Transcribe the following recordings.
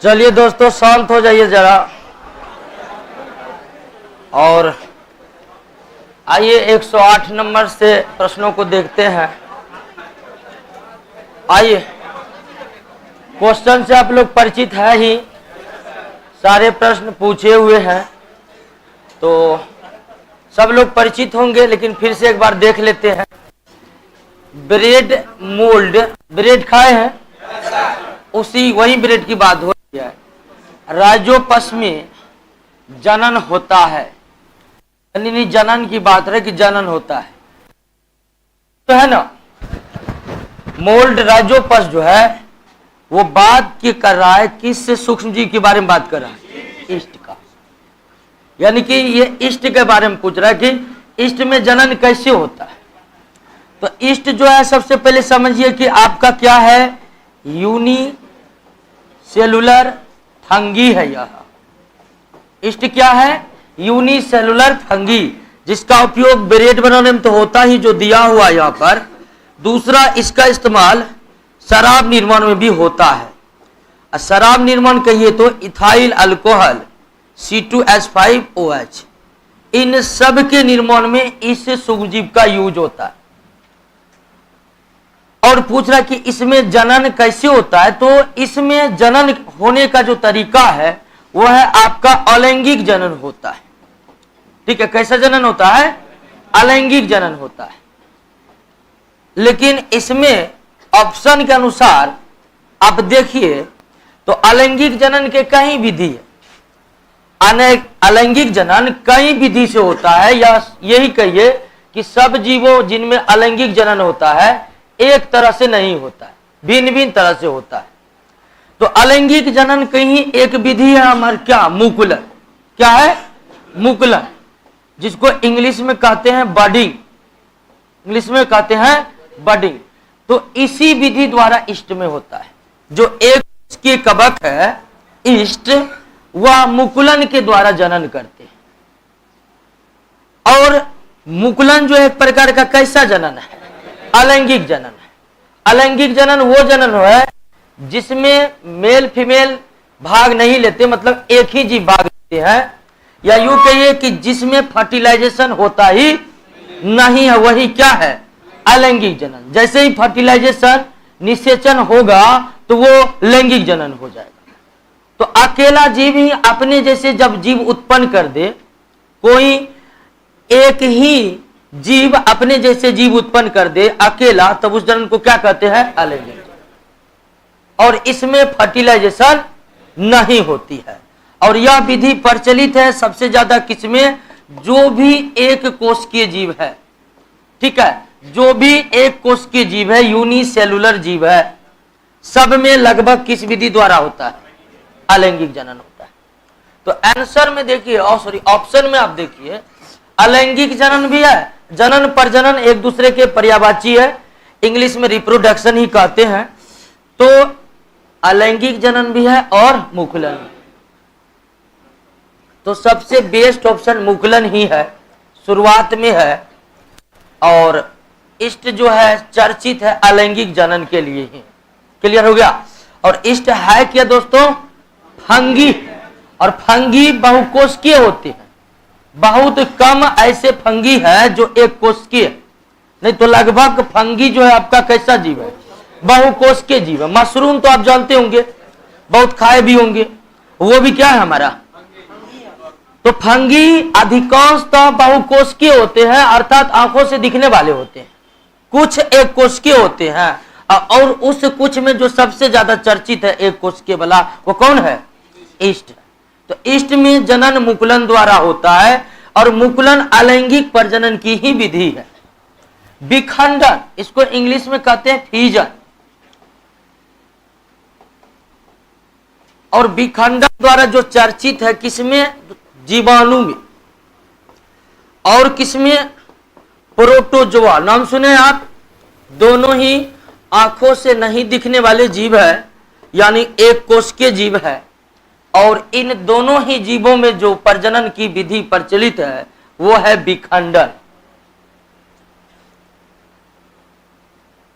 चलिए दोस्तों, शांत हो जाइए जरा और आइए 108 नंबर से प्रश्नों को देखते हैं। आइए, क्वेश्चन से आप लोग परिचित है ही, सारे प्रश्न पूछे हुए हैं तो सब लोग परिचित होंगे, लेकिन फिर से एक बार देख लेते हैं। ब्रेड मोल्ड, ब्रेड खाए हैं, उसी वही ब्रेड की बात हो रही है। राइजोपस में जनन होता है, यानी जनन की बात है कि जनन होता है, तो है ना। मोल्ड राइजोपस जो है वो बात की कर रहा है, किस सूक्ष्म जीव के बारे में बात कर रहा है? ईस्ट का। यानी कि ये ईस्ट के बारे में पूछ रहा है कि ईस्ट में जनन कैसे होता है। तो ईस्ट जो है, सबसे पहले समझिए कि आपका क्या है, यूनिसेलुलर फंगी है। यह ईस्ट क्या है? यूनिसेलुलर फंगी, जिसका उपयोग ब्रेड बनाने में तो होता ही, जो दिया हुआ यहाँ पर। दूसरा, इसका इस्तेमाल शराब निर्माण में भी होता है। शराब निर्माण कहिए तो इथाइल अल्कोहल C2H5OH, इन सब के निर्माण में इस सूक्ष्मजीव का यूज होता है। और पूछ रहा कि इसमें जनन कैसे होता है, तो इसमें जनन होने का जो तरीका है वो है आपका अलैंगिक जनन होता है। ठीक है, कैसा जनन होता है? अलैंगिक जनन होता है। लेकिन इसमें ऑप्शन के अनुसार आप देखिए तो अलैंगिक जनन के कई विधि है। अलैंगिक जनन कई विधि से होता है, या यही कहिए कि सब जीवों जिनमें अलैंगिक जनन होता है एक तरह से नहीं होता है, भिन्न भिन्न तरह से होता है। तो अलैंगिक जनन कहीं एक विधि है हमारे, क्या? मुकुलन। क्या है? मुकुलन, जिसको इंग्लिश में कहते हैं बडिंग, इंग्लिश में कहते हैं बडिंग। तो इसी विधि द्वारा ईस्ट में होता है। जो एक के कवक है ईस्ट, वह मुकुलन के द्वारा जनन करते हैं। और मुकुलन जो है एक प्रकार का कैसा जनन है? अलैंगिक जनन है। अलैंगिक जनन वो जनन है जिसमें मेल फीमेल भाग नहीं लेते, मतलब एक ही जीव भाग लेते हैं, या यूं कहिए कि जिसमें फर्टिलाइजेशन होता ही नहीं है, वही क्या है? अलैंगिक जनन। जैसे ही फर्टिलाइजेशन, निषेचन होगा तो वो लैंगिक जनन हो जाएगा। तो अकेला जीव ही अपने जैसे जब जीव उत्पन्न कर दे, कोई एक ही जीव अपने जैसे जीव उत्पन्न कर दे अकेला, तब उस जनन को क्या कहते हैं? अलैंगिक जनन। और इसमें फर्टिलाइजेशन नहीं होती है। और यह विधि प्रचलित है सबसे ज्यादा किसमें? जो भी एक कोशिकीय जीव है। ठीक है, जो भी एक कोशिकीय जीव है, यूनिसेलुलर जीव है, सब में लगभग किस विधि द्वारा होता है? अलैंगिक जनन होता है। तो आंसर में देखिए, ऑप्शन में आप देखिए, अलैंगिक जनन भी है। जनन प्रजनन एक दूसरे के पर्यायवाची है, इंग्लिश में रिप्रोडक्शन ही कहते हैं। तो अलैंगिक जनन भी है और मुकुलन भी। तो सबसे बेस्ट ऑप्शन मुकुलन ही है, शुरुआत में है। और ईस्ट जो है चर्चित है अलैंगिक जनन के लिए ही। क्लियर हो गया? और ईस्ट है क्या दोस्तों? फंगी। और फंगी बहुकोशिकीय होते हैं। बहुत कम ऐसे फंगी है जो एक कोशिकीय, नहीं तो लगभग फंगी जो है आपका कैसा जीव है? बहुकोशिकीय जीव है। मशरूम तो आप जानते होंगे, बहुत खाए भी होंगे, वो भी क्या है हमारा? तो फंगी अधिकांशतः बहुकोशिकीय होते हैं, अर्थात आंखों से दिखने वाले होते हैं। कुछ एक कोशिकीय होते हैं, और उस कुछ में जो सबसे ज्यादा चर्चित है एक कोशिकीय वाला, वो कौन है? ईस्ट। तो ईस्ट में जनन मुकुलन द्वारा होता है, और मुकुलन अलैंगिक प्रजनन की ही विधि है। विखंडन, इसको इंग्लिश में कहते हैं फीजन। और विखंडन द्वारा जो चर्चित है किसमें? जीवाणु में। और किसमें? प्रोटोजोआ। नाम सुने आप? दोनों ही आंखों से नहीं दिखने वाले जीव है, यानी एक कोशिकीय जीव है। और इन दोनों ही जीवों में जो प्रजनन की विधि प्रचलित है वो है विखंडन।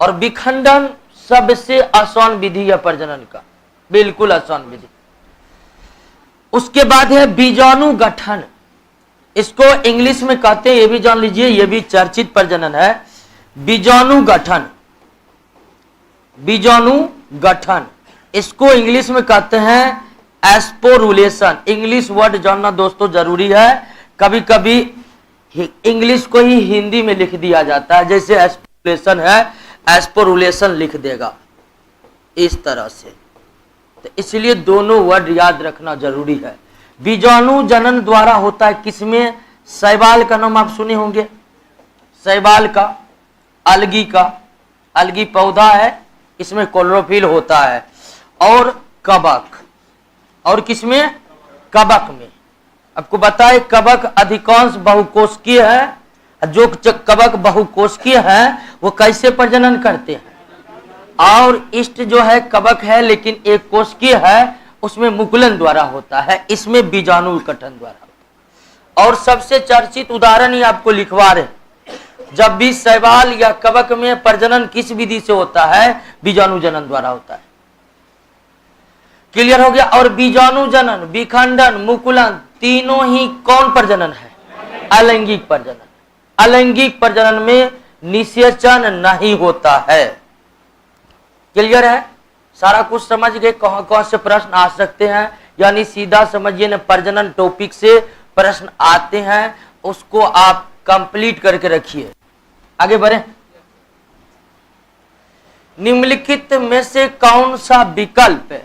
और विखंडन सबसे आसान विधि है प्रजनन का, बिल्कुल आसान विधि। उसके बाद है बीजाणु गठन। इसको इंग्लिश में कहते हैं, ये भी जान लीजिए, ये भी चर्चित प्रजनन है, बीजाणु गठन। बीजाणु गठन इसको इंग्लिश में कहते हैं एस्पोरुलेशन। इंग्लिश वर्ड जानना दोस्तों जरूरी है। कभी कभी इंग्लिश को ही हिंदी में लिख दिया जाता है, जैसे एस्पोरुलेशन है, एस्पोरुलेशन लिख देगा इस तरह से। तो इसलिए दोनों वर्ड याद रखना जरूरी है। बीजाणु जनन द्वारा होता है किसमें? शैवाल का नाम आप सुने होंगे, शैवाल का, अलगी का, अलगी पौधा है, इसमें क्लोरोफिल होता है, और कवक, और किसमें? कवक में। आपको बताए कवक अधिकांश बहुकोशिकीय है। जो कवक बहुकोशिकीय है वो कैसे प्रजनन करते हैं? और इष्ट जो है कवक है लेकिन एक कोशिकीय है, उसमें मुकुलन द्वारा होता है, इसमें बीजाणु गठन द्वारा होता है। और सबसे चर्चित उदाहरण ही आपको लिखवा रहे, जब भी शैवाल या कवक में प्रजनन किस विधि से होता है? बीजाणु जनन द्वारा होता है। क्लियर हो गया? और बीजाणु जनन, विखंडन, मुकुलन तीनों ही कौन प्रजनन है? अलैंगिक प्रजनन। अलैंगिक प्रजनन में निषेचन नहीं होता है। क्लियर है? सारा कुछ समझ गए? कहां कहां से प्रश्न आ सकते हैं, यानी सीधा समझिए ना, प्रजनन टॉपिक से प्रश्न आते हैं, उसको आप कंप्लीट करके रखिए। आगे बढ़े। निम्नलिखित में से कौन सा विकल्प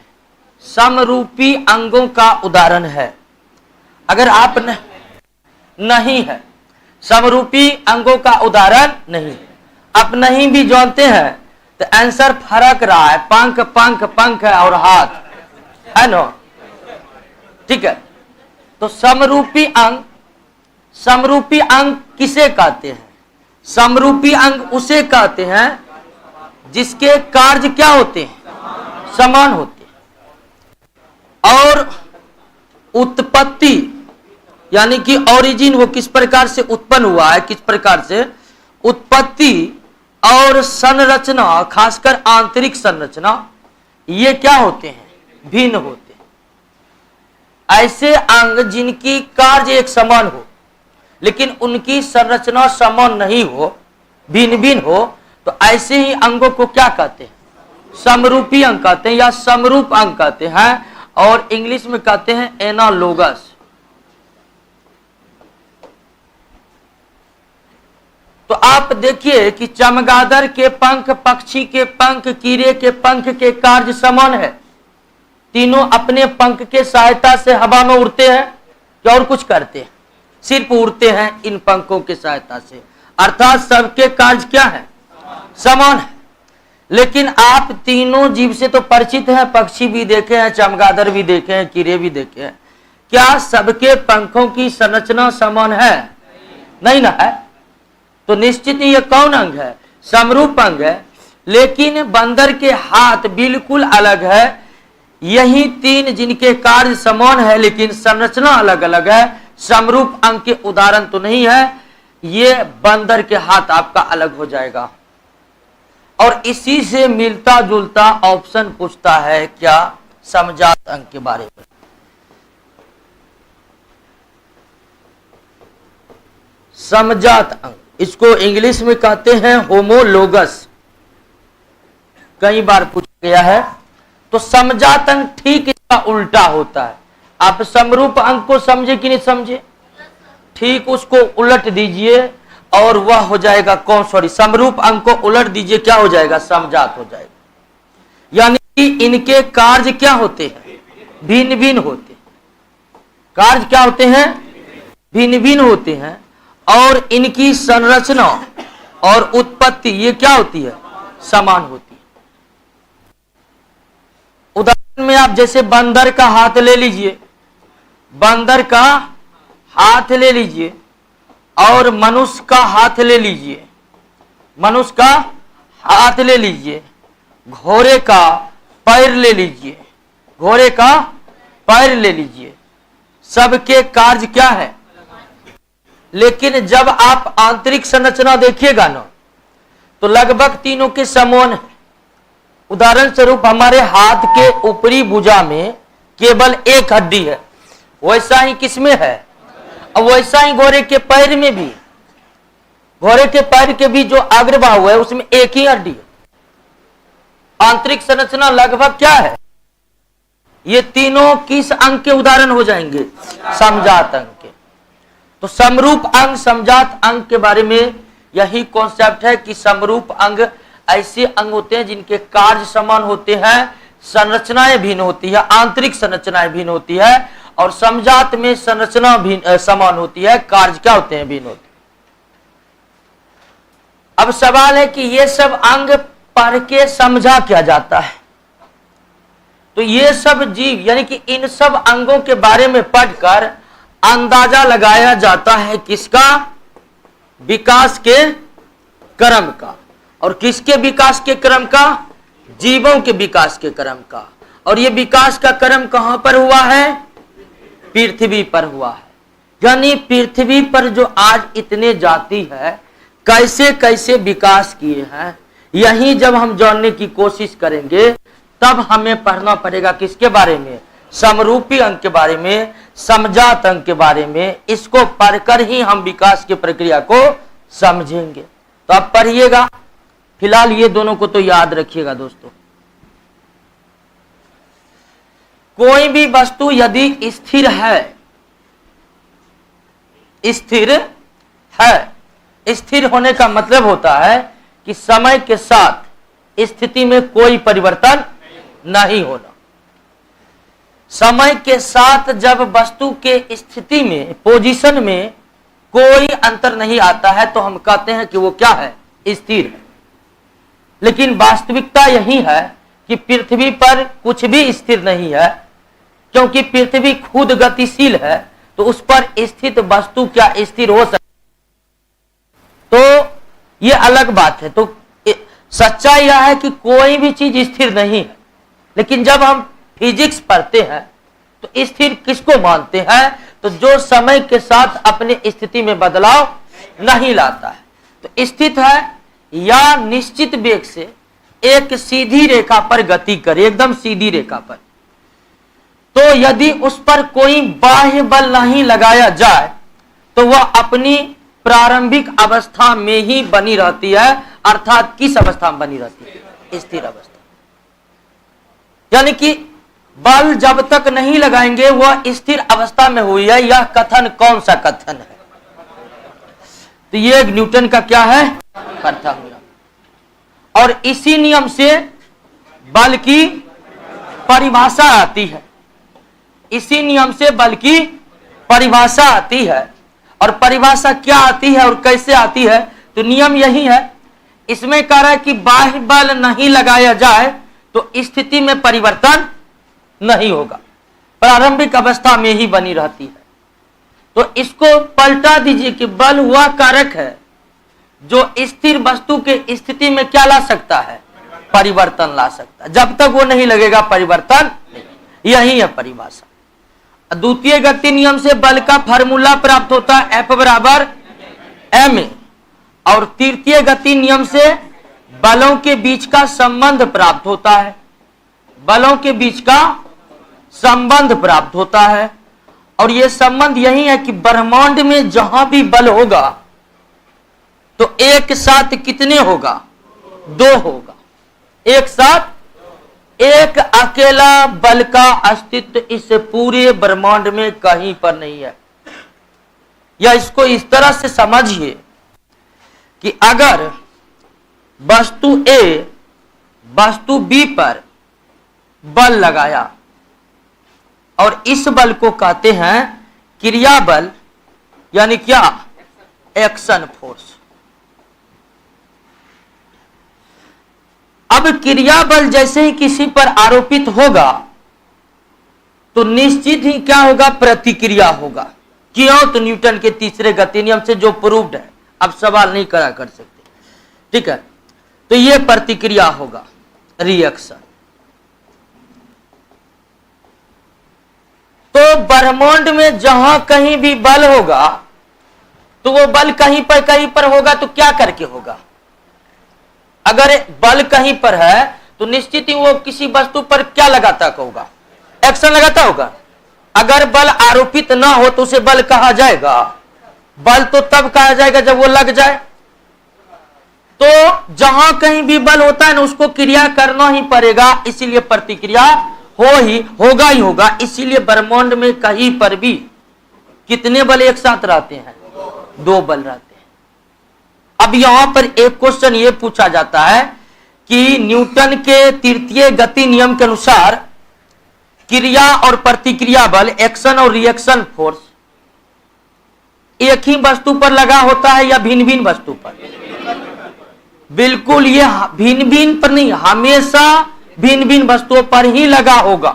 समरूपी अंगों का उदाहरण है? अगर आप नहीं है, समरूपी अंगों का उदाहरण नहीं, आप नहीं भी जानते हैं तो आंसर फर्क रहा है, पंख पंख पंख है और हाथ है ना, ठीक है। तो समरूपी अंग, समरूपी अंग किसे कहते हैं? समरूपी अंग उसे कहते हैं जिसके कार्य क्या होते हैं? समान होते हैं। और उत्पत्ति यानी कि ओरिजिन, वो किस प्रकार से उत्पन्न हुआ है, किस प्रकार से उत्पत्ति और संरचना, खासकर आंतरिक संरचना, ये क्या होते हैं? भिन्न होते हैं। ऐसे अंग जिनकी कार्य एक समान हो लेकिन उनकी संरचना समान नहीं हो, भिन्न भिन्न हो, तो ऐसे ही अंगों को क्या कहते हैं? समरूपी अंग कहते हैं या समरूप अंग कहते हैं, और इंग्लिश में कहते हैं एनालोगस। तो आप देखिए कि चमगादड़ के पंख, पक्षी के पंख, कीड़े के पंख के कार्य समान है। तीनों अपने पंख के सहायता से हवा में उड़ते हैं या और कुछ करते हैं? सिर्फ उड़ते हैं इन पंखों के सहायता से, अर्थात सबके कार्य क्या है? समान है। लेकिन आप तीनों जीव से तो परिचित हैं, पक्षी भी देखे हैं, चमगादड़ भी देखे हैं, कीड़े भी देखे हैं। क्या सबके पंखों की संरचना समान है? नहीं ना है। तो निश्चित ही ये कौन अंग है? समरूप अंग है। लेकिन बंदर के हाथ बिल्कुल अलग है। यही तीन जिनके कार्य समान है लेकिन संरचना अलग अलग है, समरूप अंग के उदाहरण तो नहीं है। ये बंदर के हाथ आपका अलग हो जाएगा। और इसी से मिलता जुलता ऑप्शन पूछता है क्या? समजात अंग के बारे में। समजात अंग, इसको इंग्लिश में कहते हैं होमोलोगस। कई बार पूछा गया है। तो समजात अंग ठीक इसका उल्टा होता है। आप समरूप अंग को समझे कि नहीं समझे? ठीक उसको उलट दीजिए और वह हो जाएगा कौन? सॉरी, समरूप अंग को उलट दीजिए, क्या हो जाएगा? समजात हो जाएगा। यानी कि इनके कार्य क्या होते हैं? भिन्न भिन्न होते हैं। कार्य क्या होते हैं? भिन्न भिन्न होते हैं। और इनकी संरचना और उत्पत्ति ये क्या होती है? समान होती है। उदाहरण में आप जैसे बंदर का हाथ ले लीजिए, बंदर का हाथ ले लीजिए और मनुष्य का हाथ ले लीजिए, मनुष्य का हाथ ले लीजिए, घोड़े का पैर ले लीजिए, घोड़े का पैर ले लीजिए, सबके कार्य क्या है? लेकिन जब आप आंतरिक संरचना देखिएगा ना तो लगभग तीनों के समान है। उदाहरण स्वरूप हमारे हाथ के ऊपरी भुजा में केवल एक हड्डी है, वैसा ही किसमें है, और वैसा ही घोड़े के पैर में भी, घोड़े के पैर के भी जो अग्रबाहु है उसमें एक ही हड्डी है। आंतरिक संरचना लगभग क्या है, ये तीनों किस अंग के उदाहरण हो जाएंगे, समजात अंग के। तो समरूप अंग समजात अंग के बारे में यही कॉन्सेप्ट है कि समरूप अंग ऐसे अंग होते हैं जिनके कार्य समान होते हैं, संरचनाएं भिन्न होती है, आंतरिक संरचनाएं भिन्न होती है, और समजात में संरचना भिन्न समान होती है, कार्य क्या होते हैं, भिन्न होते हैं। अब सवाल है कि ये सब अंग पढ़ के समझा क्या जाता है। तो ये सब जीव यानी कि इन सब अंगों के बारे में पढ़कर अंदाजा लगाया जाता है किसका, विकास के क्रम का। और किसके विकास के क्रम का, जीवों के विकास के क्रम का। और ये विकास का क्रम कहां पर हुआ है, पृथ्वी पर हुआ है। यानी पृथ्वी पर जो आज इतने जाति है कैसे कैसे विकास किए हैं, यही जब हम जानने की कोशिश करेंगे तब हमें पढ़ना पड़ेगा किसके बारे में, समरूपी अंग के बारे में, समजात अंग के बारे में। इसको पढ़कर ही हम विकास की प्रक्रिया को समझेंगे। तो अब पढ़िएगा, फिलहाल ये दोनों को तो याद रखिएगा दोस्तों। कोई भी वस्तु यदि स्थिर है, स्थिर है, स्थिर होने का मतलब होता है कि समय के साथ स्थिति में कोई परिवर्तन नहीं होना। समय के साथ जब वस्तु के स्थिति में, पोजीशन में कोई अंतर नहीं आता है तो हम कहते हैं कि वो क्या है, स्थिर है। लेकिन वास्तविकता यही है कि पृथ्वी पर कुछ भी स्थिर नहीं है, क्योंकि पृथ्वी खुद गतिशील है, तो उस पर स्थित वस्तु क्या स्थिर हो सकती, तो ये अलग बात है। तो सच्चाई यह है कि कोई भी चीज स्थिर नहीं है। लेकिन जब हम फिजिक्स पढ़ते हैं तो स्थिर किसको मानते हैं, तो जो समय के साथ अपने स्थिति में बदलाव नहीं लाता है। तो स्थित है या निश्चित वेग से एक सीधी रेखा पर गति करे, एकदम सीधी रेखा पर। तो यदि उस पर कोई बाह्य बल नहीं लगाया जाए तो वह अपनी प्रारंभिक अवस्था में ही बनी रहती है। अर्थात किस अवस्था में बनी रहती है, स्थिर अवस्था। यानी कि बल जब तक नहीं लगाएंगे वह स्थिर अवस्था में हुई है। यह कथन कौन सा कथन है, तो ये न्यूटन का क्या है, प्रथम नियम। और इसी नियम से बल की परिभाषा आती है, इसी नियम से बल की परिभाषा आती है। और परिभाषा क्या आती है और कैसे आती है, तो नियम यही है। इसमें कह रहा है कि बाह्य बल नहीं लगाया जाए तो स्थिति में परिवर्तन नहीं होगा, प्रारंभिक अवस्था में ही बनी रहती है। तो इसको पलटा दीजिए कि बल वह कारक है जो स्थिर वस्तु के स्थिति में क्या ला सकता है, परिवर्तन ला सकता है। जब तक वो नहीं लगेगा परिवर्तन नहीं, यही है परिभाषा। द्वितीय गति नियम से बल का फार्मूला प्राप्त होता है, F बराबर ma। और तृतीय गति नियम से बलों के बीच का संबंध प्राप्त होता है, बलों के बीच का संबंध प्राप्त होता है। और यह संबंध यही है कि ब्रह्मांड में जहां भी बल होगा तो एक साथ कितने होगा, दो होगा। एक साथ एक अकेला बल का अस्तित्व इस पूरे ब्रह्मांड में कहीं पर नहीं है। या इसको इस तरह से समझिए कि अगर वस्तु A वस्तु B पर बल लगाया और इस बल को कहते हैं क्रिया बल, यानी क्या, एक्शन फोर्स। अब क्रिया बल जैसे ही किसी पर आरोपित होगा तो निश्चित ही क्या होगा, प्रतिक्रिया होगा। क्यों, तो न्यूटन के तीसरे गति नियम से जो प्रूव्ड है, अब सवाल नहीं करा कर सकते, ठीक है। तो ये प्रतिक्रिया होगा, रिएक्शन। तो ब्रह्मांड में जहां कहीं भी बल होगा तो वो बल कहीं पर होगा तो क्या करके होगा। अगर बल कहीं पर है तो निश्चित ही वो किसी वस्तु पर क्या लगाता होगा, एक्शन लगाता होगा। अगर बल आरोपित ना हो तो उसे बल कहा जाएगा? बल तो तब कहा जाएगा जब वो लग जाए। तो जहां कहीं भी बल होता है ना, उसको क्रिया करना ही पड़ेगा, इसीलिए प्रतिक्रिया होगा ही होगा। इसीलिए ब्रह्मांड में कहीं पर भी कितने बल एक साथ रहते हैं? 2 बल रहते हैं। अब यहां पर एक क्वेश्चन ये पूछा जाता है कि न्यूटन के तृतीय गति नियम के अनुसार क्रिया और प्रतिक्रिया बल, एक्शन और रिएक्शन फोर्स एक ही वस्तु पर लगा होता है या भिन्न भिन्न वस्तु पर? बिल्कुल, ये भिन्न भिन्न पर नहीं, हमेशा भिन्न भिन्न वस्तुओं पर ही लगा होगा।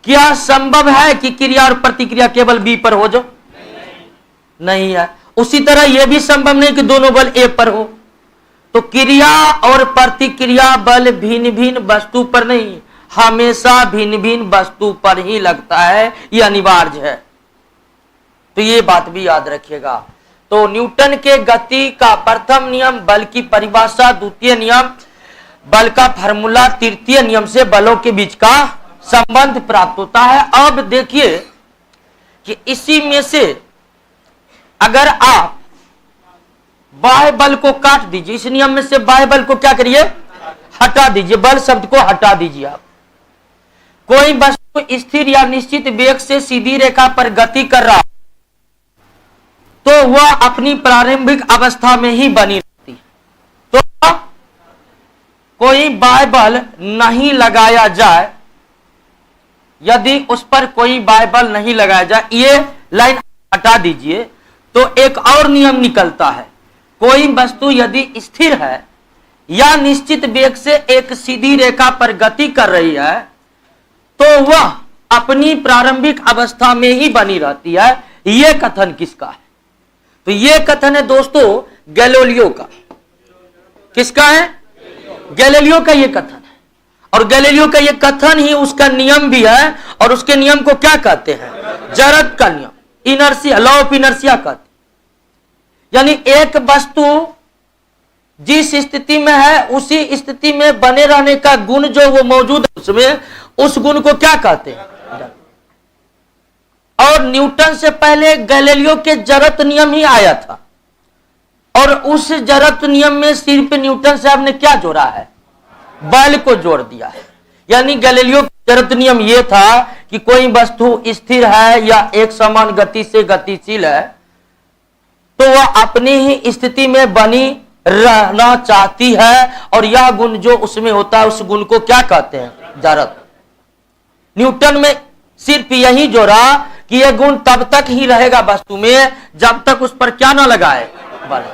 क्या संभव है कि क्रिया और प्रतिक्रिया केवल बी पर हो? जो नहीं है। उसी तरह यह भी संभव नहीं कि दोनों बल ए पर हो। तो क्रिया और प्रतिक्रिया बल भिन्न भिन्न वस्तु पर नहीं, हमेशा भिन्न भिन्न वस्तु पर ही लगता है, यह अनिवार्य है। तो ये बात भी याद रखिएगा। तो न्यूटन के गति का प्रथम नियम बल की परिभाषा, द्वितीय नियम बल का फार्मूला, तृतीय नियम से बलों के बीच का संबंध प्राप्त होता है। अब देखिए कि इसी में से अगर आप बाह्य बल को काट दीजिए, इस नियम में से बाह्य बल को क्या करिए? हटा दीजिए, बल शब्द को हटा दीजिए। आप कोई वस्तु स्थिर या निश्चित वेग से सीधी रेखा पर गति कर रहा तो वह अपनी प्रारंभिक अवस्था में ही बनी रहती है। तो कोई बाह्य बल नहीं लगाया जाए, यदि उस पर कोई बाह्य बल नहीं लगाया जाए, ये लाइन हटा दीजिए, तो एक और नियम निकलता है। कोई वस्तु यदि स्थिर है या निश्चित वेग से एक सीधी रेखा पर गति कर रही है तो वह अपनी प्रारंभिक अवस्था में ही बनी रहती है। यह कथन किसका है? तो यह कथन है दोस्तों गैलीलियो का। किसका है? गैलीलियो का यह कथन है। और गैलीलियो का यह कथन ही उसका नियम भी है। और उसके नियम को क्या कहते हैं? जड़त्व का नियम, इनर्शिया, लॉ ऑफ इनर्शिया कहते हैं। यानी एक वस्तु जिस स्थिति में है उसी स्थिति में बने रहने का गुण जो वो मौजूद है उसमें, उस गुण को क्या कहते हैं? और न्यूटन से पहले गैलीलियो के जड़त्व नियम ही आया था। और उस जड़त्व नियम में सिर्फ न्यूटन साहब ने क्या जोड़ा है? बल को जोड़ दिया है। यानी गैलीलियो का जड़त्व नियम यह था कि कोई वस्तु स्थिर है या एक समान गति से गतिशील है तो वह अपनी ही स्थिति में बनी रहना चाहती है। और यह गुण जो उसमें होता है उस गुण को क्या कहते हैं? जड़त्व। न्यूटन में सिर्फ यही जोड़ा कि यह गुण तब तक ही रहेगा वस्तु में जब तक उस पर क्या ना लगाए? बल।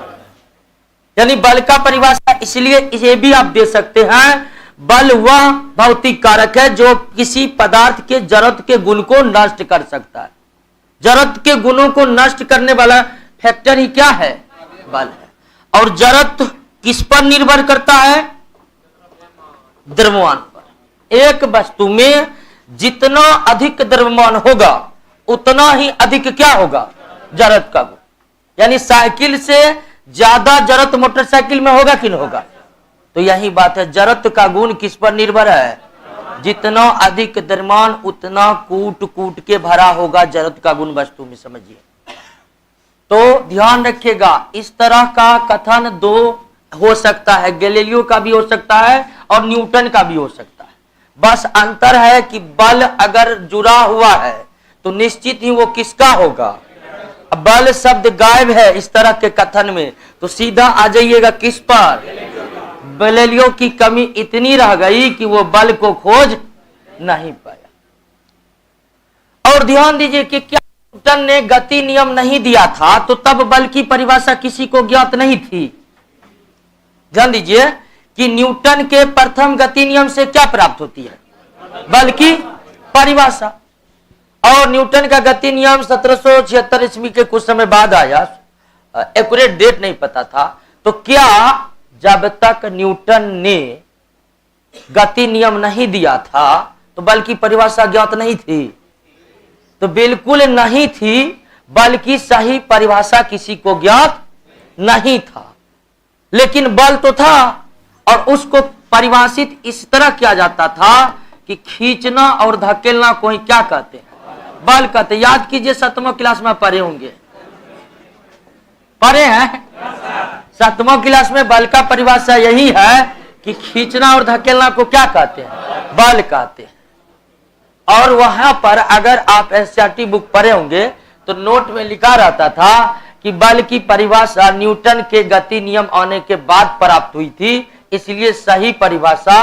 यानी बल का परिभाषा इसलिए इसे भी आप दे सकते हैं, बल वह भौतिक कारक है जो किसी पदार्थ के जड़त्व के गुण को नष्ट कर सकता है। जड़त्व के गुणों को नष्ट करने वाला फैक्टर ही क्या है? बल है। और जड़त्व किस पर निर्भर करता है? द्रव्यमान पर। एक वस्तु में जितना अधिक द्रव्यमान होगा उतना ही अधिक क्या होगा? जड़त्व का गुण। यानी साइकिल से ज्यादा जड़त्व मोटरसाइकिल में होगा कि नहीं होगा? तो यही बात है, जड़त्व का गुण किस पर निर्भर है? जितना अधिक द्रव्यमान उतना कूट कूट के भरा होगा जड़त्व का गुण वस्तु में। समझिए। तो ध्यान रखिएगा, इस तरह का कथन 2 हो सकता है, गैलीलियो का भी हो सकता है और न्यूटन का भी हो सकता है। बस अंतर है कि बल अगर जुड़ा हुआ है तो निश्चित ही वो किसका होगा? बल शब्द गायब है इस तरह के कथन में, तो सीधा आ जाइएगा किस पर? गैलीलियो की कमी इतनी रह गई कि वो बल को खोज नहीं पाया। और ध्यान दीजिए कि क्या न्यूटन ने गति नियम नहीं दिया था तो तब बल की परिभाषा किसी को ज्ञात नहीं थी। ध्यान दीजिए कि न्यूटन के प्रथम गति नियम से क्या प्राप्त होती है? बल की परिभाषा। और न्यूटन का गति नियम 1776 ईस्वी के कुछ समय बाद आया, एक्यूरेट डेट नहीं पता था। तो क्या जब तक न्यूटन ने गति नियम नहीं दिया था तो बल की परिभाषा ज्ञात नहीं थी? तो बिल्कुल नहीं थी, बल्कि सही परिभाषा किसी को ज्ञात नहीं था। लेकिन बल तो था और उसको परिभाषित इस तरह किया जाता था कि खींचना और धकेलना को ही क्या कहते हैं? बल कहते। याद कीजिए, 7वीं क्लास में पढ़े होंगे, पढ़े हैं 7वीं क्लास में। बल का परिभाषा यही है कि खींचना और धकेलना को क्या कहते हैं? बल कहते हैं। और वहां पर अगर आप एनसीईआरटी बुक पढ़े होंगे तो नोट में लिखा रहता था कि बल की परिभाषा न्यूटन के गति नियम आने के बाद प्राप्त हुई थी, इसलिए सही परिभाषा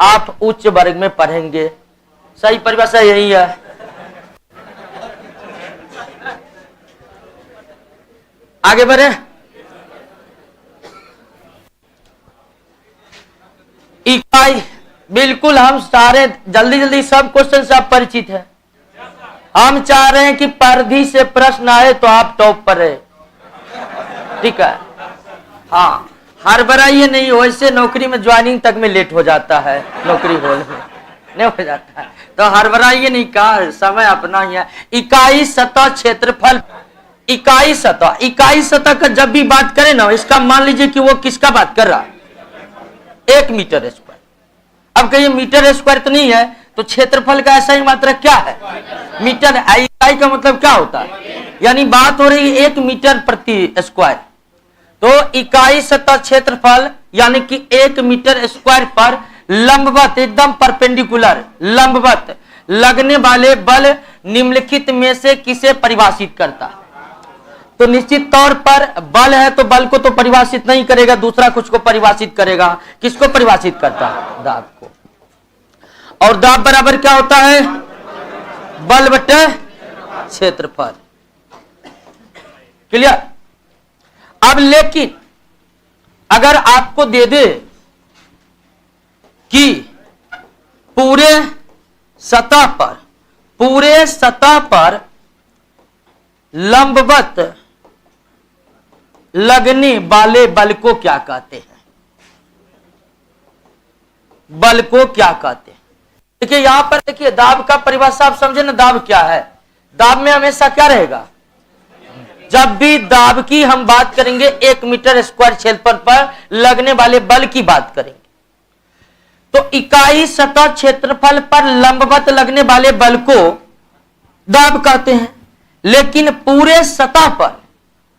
आप उच्च वर्ग में पढ़ेंगे। सही परिभाषा यही है। आगे बढ़े। इकाई, बिल्कुल हम सारे जल्दी जल्दी सब क्वेश्चन से आप परिचित हैं। हम चाह रहे हैं कि परिधि से प्रश्न आए तो आप टॉप पर रहे, ठीक है। हाँ, हर बार ये नहीं, वैसे नौकरी में ज्वाइनिंग तक में लेट हो जाता है, नौकरी होल में नहीं हो जाता है, तो हर बार ये नहीं कहा, समय अपना ही है। इकाई सतह क्षेत्रफल, इकाई सतह का जब भी बात करें ना, इसका मान लीजिए कि वो किसका बात कर रहा है? 1 मीटर स्क्वायर। अब कहिए मीटर स्क्वायर तो नहीं है, तो क्षेत्रफल का ऐसा ही मात्रा क्या है? मीटर। इकाई का मतलब क्या होता है? यानी बात हो रही है 1 मीटर प्रति स्क्वायर। तो इकाई सतह क्षेत्रफल यानी कि 1 मीटर स्क्वायर पर लंबवत, एकदम परपेंडिकुलर लंबवत लगने वाले बल निम्नलिखित में से किसे परिभाषित करता है? तो निश्चित तौर पर बल है तो बल को तो परिभाषित नहीं करेगा, दूसरा कुछ को परिभाषित करेगा। किसको परिभाषित करता है? दाब को। और दाब बराबर क्या होता है? बल बटे क्षेत्रफल। क्लियर? अब लेकिन अगर आपको दे दे कि पूरे सतह पर लंबवत लगने वाले बल को क्या कहते हैं? बल को क्या कहते हैं? देखिए यहां पर देखिए, दाब का परिभाषा आप समझे ना, दाब क्या है? दाब में हमेशा क्या रहेगा? जब भी दाब की हम बात करेंगे 1 मीटर स्क्वायर क्षेत्रफल पर लगने वाले बल की बात करेंगे, तो इकाई सतह क्षेत्रफल पर लंबवत लगने वाले बल को दाब कहते हैं। लेकिन पूरे सतह पर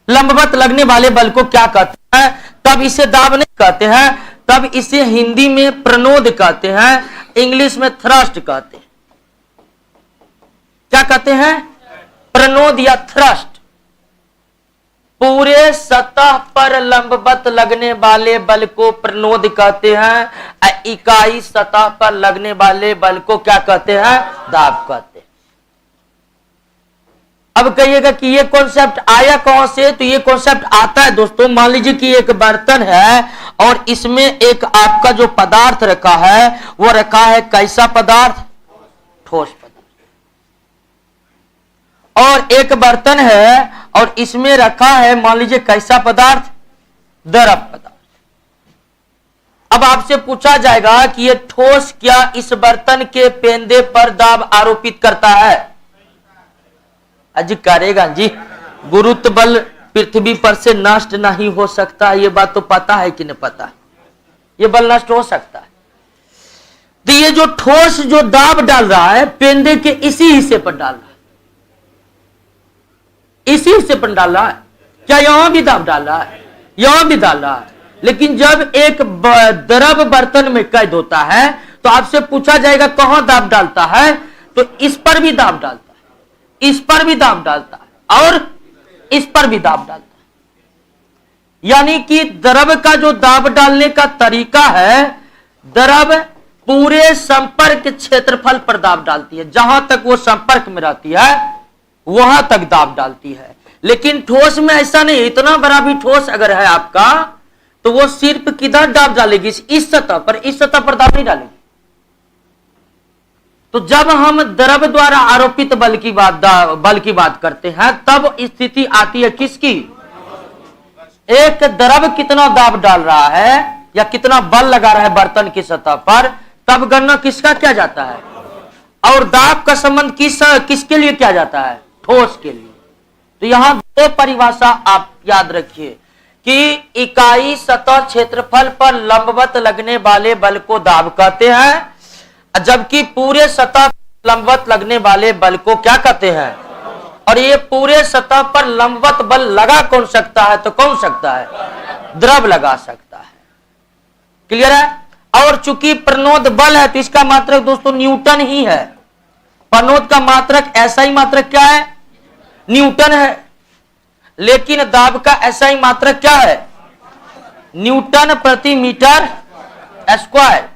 लंबवत लगने वाले बल को क्या कहते हैं? तब इसे दाब नहीं कहते हैं, तब इसे हिंदी में प्रणोद कहते हैं, इंग्लिश में थ्रस्ट कहते हैं। क्या कहते हैं? प्रणोद या थ्रस्ट। पूरे सतह पर लंबवत लगने वाले बल को प्रणोद कहते हैं, इकाई सतह पर लगने वाले बल को क्या कहते हैं? दाब कहते हैं। अब कहिएगा कि ये कॉन्सेप्ट आया कहां से? तो ये कॉन्सेप्ट आता है दोस्तों, मान लीजिए कि एक बर्तन है और इसमें एक आपका जो पदार्थ रखा है वो रखा है कैसा पदार्थ? ठोस पदार्थ। और एक बर्तन है और इसमें रखा है मान लीजिए कैसा पदार्थ? द्रव पदार्थ। अब आपसे पूछा जाएगा कि ये ठोस क्या इस बर्तन के पेंदे पर दाब आरोपित करता है? अजी करेगा जी। गुरुत्व बल पृथ्वी पर से नष्ट नहीं हो सकता, ये बात तो पता है कि नहीं पता? ये बल नष्ट हो सकता है। तो ये जो ठोस जो दाब डाल रहा है पेंदे के इसी हिस्से पर डाल रहा है, इसी हिस्से पर डाल रहा है। क्या यहां भी दाब डाल रहा है? यहां भी डाल रहा है। लेकिन जब एक द्रव बर्तन में कैद होता है तो आपसे पूछा जाएगा कहां दाब डालता है? तो इस पर भी दाब डालता है, इस पर भी दाब डालता है और इस पर भी दाब डालता है। यानी कि द्रव का जो दाब डालने का तरीका है, द्रव पूरे संपर्क क्षेत्रफल पर दाब डालती है, जहां तक वो संपर्क में रहती है वहां तक दाब डालती है। लेकिन ठोस में ऐसा नहीं, इतना बड़ा भी ठोस अगर है आपका तो वो सिर्फ किधर दाब डालेगी? इस सतह पर, इस सतह पर दाब नहीं डालेगी। तो जब हम द्रव द्वारा आरोपित बल की बात करते हैं तब स्थिति आती है किसकी? एक द्रव कितना दाब डाल रहा है या कितना बल लगा रहा है बर्तन की सतह पर, तब गणना किसका किया जाता है? और दाब का संबंध किसके लिए किया जाता है? ठोस के लिए। तो यहां दो परिभाषा आप याद रखिए कि इकाई सतह क्षेत्रफल पर लंबवत लगने वाले बल को दाब कहते हैं, जबकि पूरे सतह लंबवत लगने वाले बल को क्या कहते हैं? और ये पूरे सतह पर लंबवत बल लगा कौन सकता है? तो कौन सकता है? द्रव लगा सकता है। क्लियर है? और चूंकि प्रणोद बल है तो इसका मात्रक दोस्तों न्यूटन ही है। प्रणोद का मात्रक ऐसा ही मात्रक क्या है? न्यूटन है। लेकिन दाब का ऐसा ही मात्रक क्या है? न्यूटन प्रति मीटर स्क्वायर।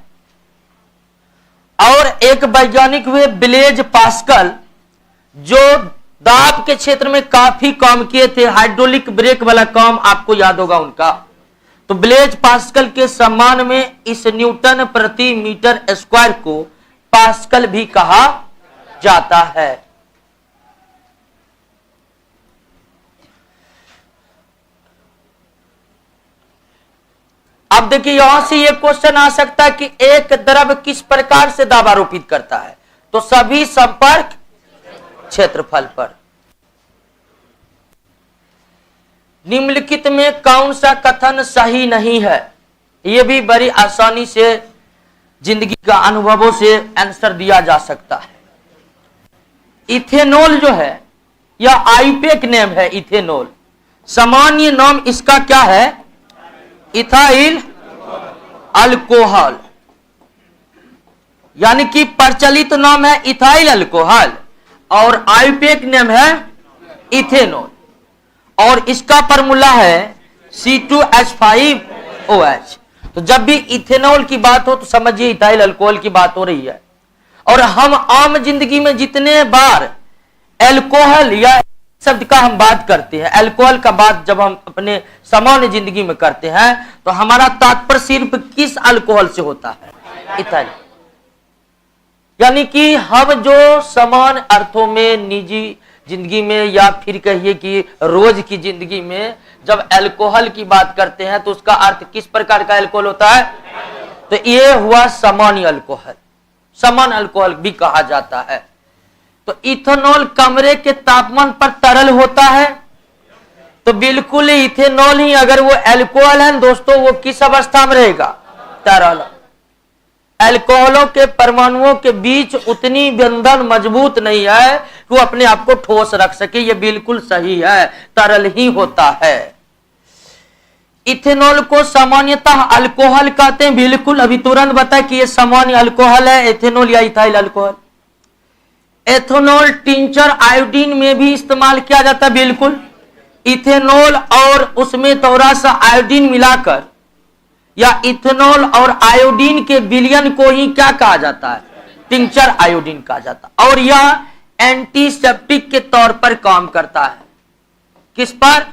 और एक वैज्ञानिक हुए ब्लेज पास्कल, जो दाब के क्षेत्र में काफी काम किए थे, हाइड्रोलिक ब्रेक वाला काम आपको याद होगा उनका। तो ब्लेज पास्कल के सम्मान में इस न्यूटन प्रति मीटर स्क्वायर को पास्कल भी कहा जाता है। अब देखिए यहां से यह क्वेश्चन आ सकता है कि एक द्रव किस प्रकार से दाब आरोपित करता है? तो सभी संपर्क क्षेत्रफल पर। निम्नलिखित में कौन सा कथन सही नहीं है? यह भी बड़ी आसानी से जिंदगी का अनुभवों से आंसर दिया जा सकता है। इथेनॉल जो है यह आईपेक नेम है। इथेनॉल सामान्य नाम इसका क्या है? इथाइल अल्कोहल, यानी कि प्रचलित नाम है इथाइल अल्कोहल और आईपेक नेम है इथेनॉल। और इसका फार्मूला है C2H5OH। तो जब भी इथेनॉल की बात हो तो समझिए इथाइल अल्कोहल की बात हो रही है। और हम आम जिंदगी में जितने बार अल्कोहल या शब्द का हम बात करते हैं, अल्कोहल का बात जब हम अपने सामान्य जिंदगी में करते हैं तो हमारा तात्पर्य सिर्फ किस अल्कोहल से होता है? इथाइल। यानी कि हम जो समान अर्थों में निजी जिंदगी में या फिर कहिए कि रोज की जिंदगी में जब अल्कोहल की बात करते हैं तो उसका अर्थ किस प्रकार का अल्कोहल होता है? तो ये हुआ सामान्य अल्कोहल। सामान्य अल्कोहल भी कहा जाता है। तो इथेनॉल कमरे के तापमान पर तरल होता है, तो बिल्कुल इथेनॉल ही अगर वो अल्कोहल है दोस्तों, वो किस अवस्था में रहेगा? तरल। अल्कोहलों के परमाणुओं के बीच उतनी बंधन मजबूत नहीं है कि वो अपने आप को ठोस रख सके। ये बिल्कुल सही है, तरल ही होता है। इथेनॉल को सामान्यतः अल्कोहल कहते हैं। बिल्कुल अभी तुरंत बताए कि ये सामान्य अल्कोहल है, इथेनॉल या ethyl alcohol. Ethanol tincture iodine में भी इस्तेमाल किया जाता है। बिल्कुल इथेनॉल और उसमें थोड़ा सा आयोडीन मिलाकर या इथेनॉल और आयोडीन के विलयन को ही क्या कहा जाता है? टिंचर आयोडीन कहा जाता है। और यह एंटीसेप्टिक के तौर पर काम करता है। किस पर?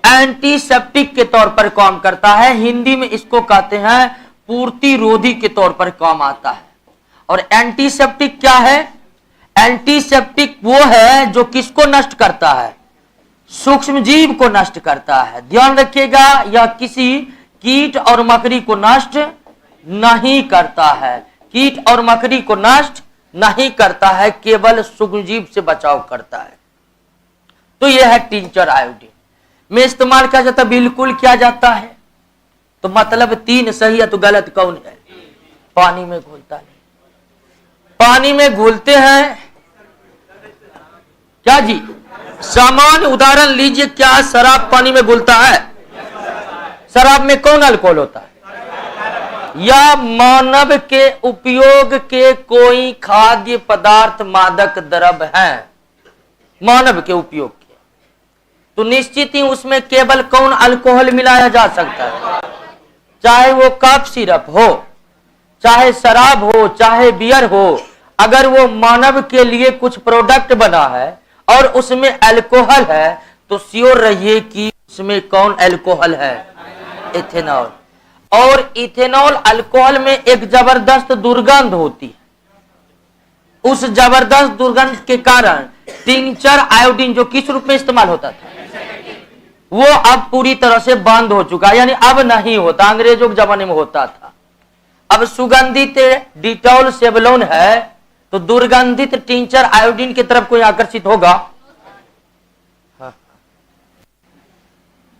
एंटीसेप्टिक के तौर पर काम करता है। हिंदी में इसको कहते हैं पूर्तिरोधी के तौर पर काम आता है। और एंटीसेप्टिक क्या है? एंटीसेप्टिक वो है जो किसको नष्ट करता है? सूक्ष्म जीव को नष्ट करता है। ध्यान रखिएगा, यह किसी कीट और मकड़ी को नष्ट नहीं करता है। कीट और मकड़ी को नष्ट नहीं करता है, केवल सूक्ष्म जीव से बचाव करता है। तो यह है टिंचर आयोडीन में इस्तेमाल किया जाता है। बिल्कुल किया जाता है। तो मतलब 3 सही है, तो गलत कौन है? पानी में घुलता नहीं। पानी में घुलते हैं क्या जी? सामान्य उदाहरण लीजिए, क्या शराब पानी में घुलता है? शराब में कौन अल्कोहल होता है? या मानव के उपयोग के कोई खाद्य पदार्थ मादक द्रव है? मानव के उपयोग के, तो निश्चित ही उसमें केवल कौन अल्कोहल मिलाया जा सकता है? चाहे वो कफ सिरप हो, चाहे शराब हो, चाहे बियर हो। अगर वो मानव के लिए कुछ प्रोडक्ट बना है और उसमें अल्कोहल है तो श्योर रहिए कि उसमें कौन अल्कोहल है? इथेनॉल। और इथेनॉल अल्कोहल में एक जबरदस्त दुर्गंध होती है। उस जबरदस्त दुर्गंध के कारण टिंचर आयोडीन जो किस रूप में इस्तेमाल होता था, वो अब पूरी तरह से बंद हो चुका है। यानी अब नहीं होता, अंग्रेजों के जमाने में होता था। अब सुगंधित डिटॉल सेवलोन है तो दुर्गंधित टिंचर आयोडीन की तरफ कोई आकर्षित होगा?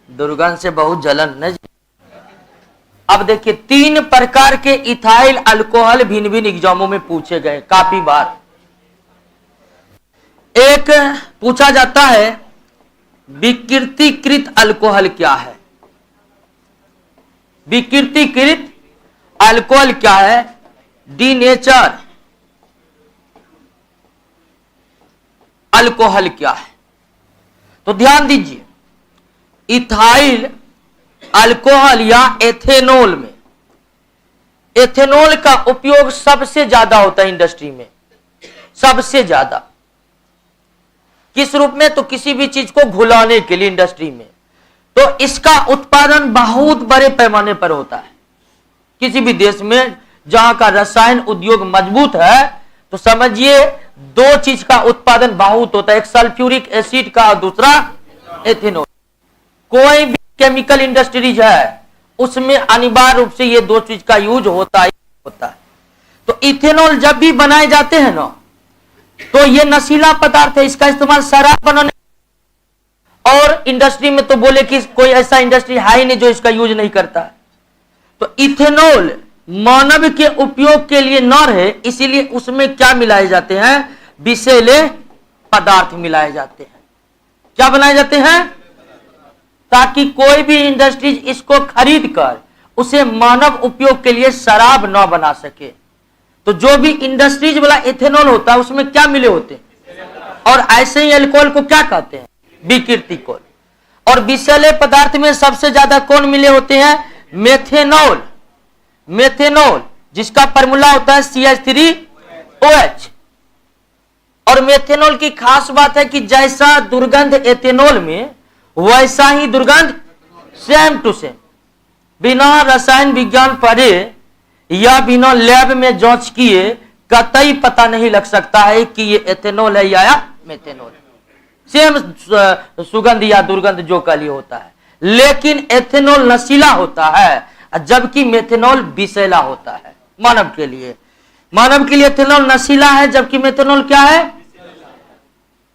दुर्गंध से बहुत जलन नहीं। अब देखिए 3 प्रकार के इथाइल अल्कोहल भिन्न भिन्न एग्जामों में पूछे गए काफी बार। एक पूछा जाता है विकृतीकृत अल्कोहल क्या है। विकृतीकृत अल्कोहल क्या है, डीनेचर अल्कोहल क्या है। तो ध्यान दीजिए, इथाइल अल्कोहल या एथेनॉल में, एथेनॉल का उपयोग सबसे ज्यादा होता है इंडस्ट्री में, सबसे ज्यादा। किस रूप में, तो किसी भी चीज को घुलाने के लिए इंडस्ट्री में। तो इसका उत्पादन बहुत बड़े पैमाने पर होता है। किसी भी देश में जहां का रसायन उद्योग मजबूत है तो समझिए 2 चीज का उत्पादन बहुत होता है, एक सल्फ्यूरिक एसिड का और दूसरा एथेनॉल। कोई भी केमिकल इंडस्ट्रीज है उसमें अनिवार्य रूप से ये 2 चीज का यूज होता है। तो इथेनॉल जब भी बनाए जाते हैं ना, तो ये नशीला पदार्थ है, इसका इस्तेमाल शराब बनाने, और इंडस्ट्री में तो बोले कि कोई ऐसा इंडस्ट्री है ही नहीं जो इसका यूज नहीं करता है। तो इथेनॉल मानव के उपयोग के लिए न रहे, इसीलिए उसमें क्या मिलाए जाते हैं, विषैले पदार्थ मिलाए जाते हैं। क्या बनाए जाते हैं, ताकि कोई भी इंडस्ट्रीज इसको खरीद कर उसे मानव उपयोग के लिए शराब न बना सके। तो जो भी इंडस्ट्रीज वाला इथेनॉल होता है उसमें क्या मिले होते हैं, और ऐसे ही अल्कोहल को क्या कहते हैं, विकृतिकोल। और विषैले पदार्थ में सबसे ज्यादा कौन मिले होते हैं, मेथेनॉल। मेथेनॉल जिसका फार्मूला होता है CH3OH। और मेथेनॉल की खास बात है कि जैसा दुर्गंध एथेनॉल में, वैसा ही दुर्गंध सेम टू सेम, बिना रसायन विज्ञान पढ़े या बिना लैब में जांच किए कतई पता नहीं लग सकता है कि ये एथेनॉल है या मेथेनॉल। सेम सुगंध या दुर्गंध जो का लिए होता है, लेकिन एथेनॉल नशीला होता है जबकि मेथेनॉल विषैला होता है। मानव के लिए एथेनॉल नशीला है जबकि मेथेनॉल क्या है,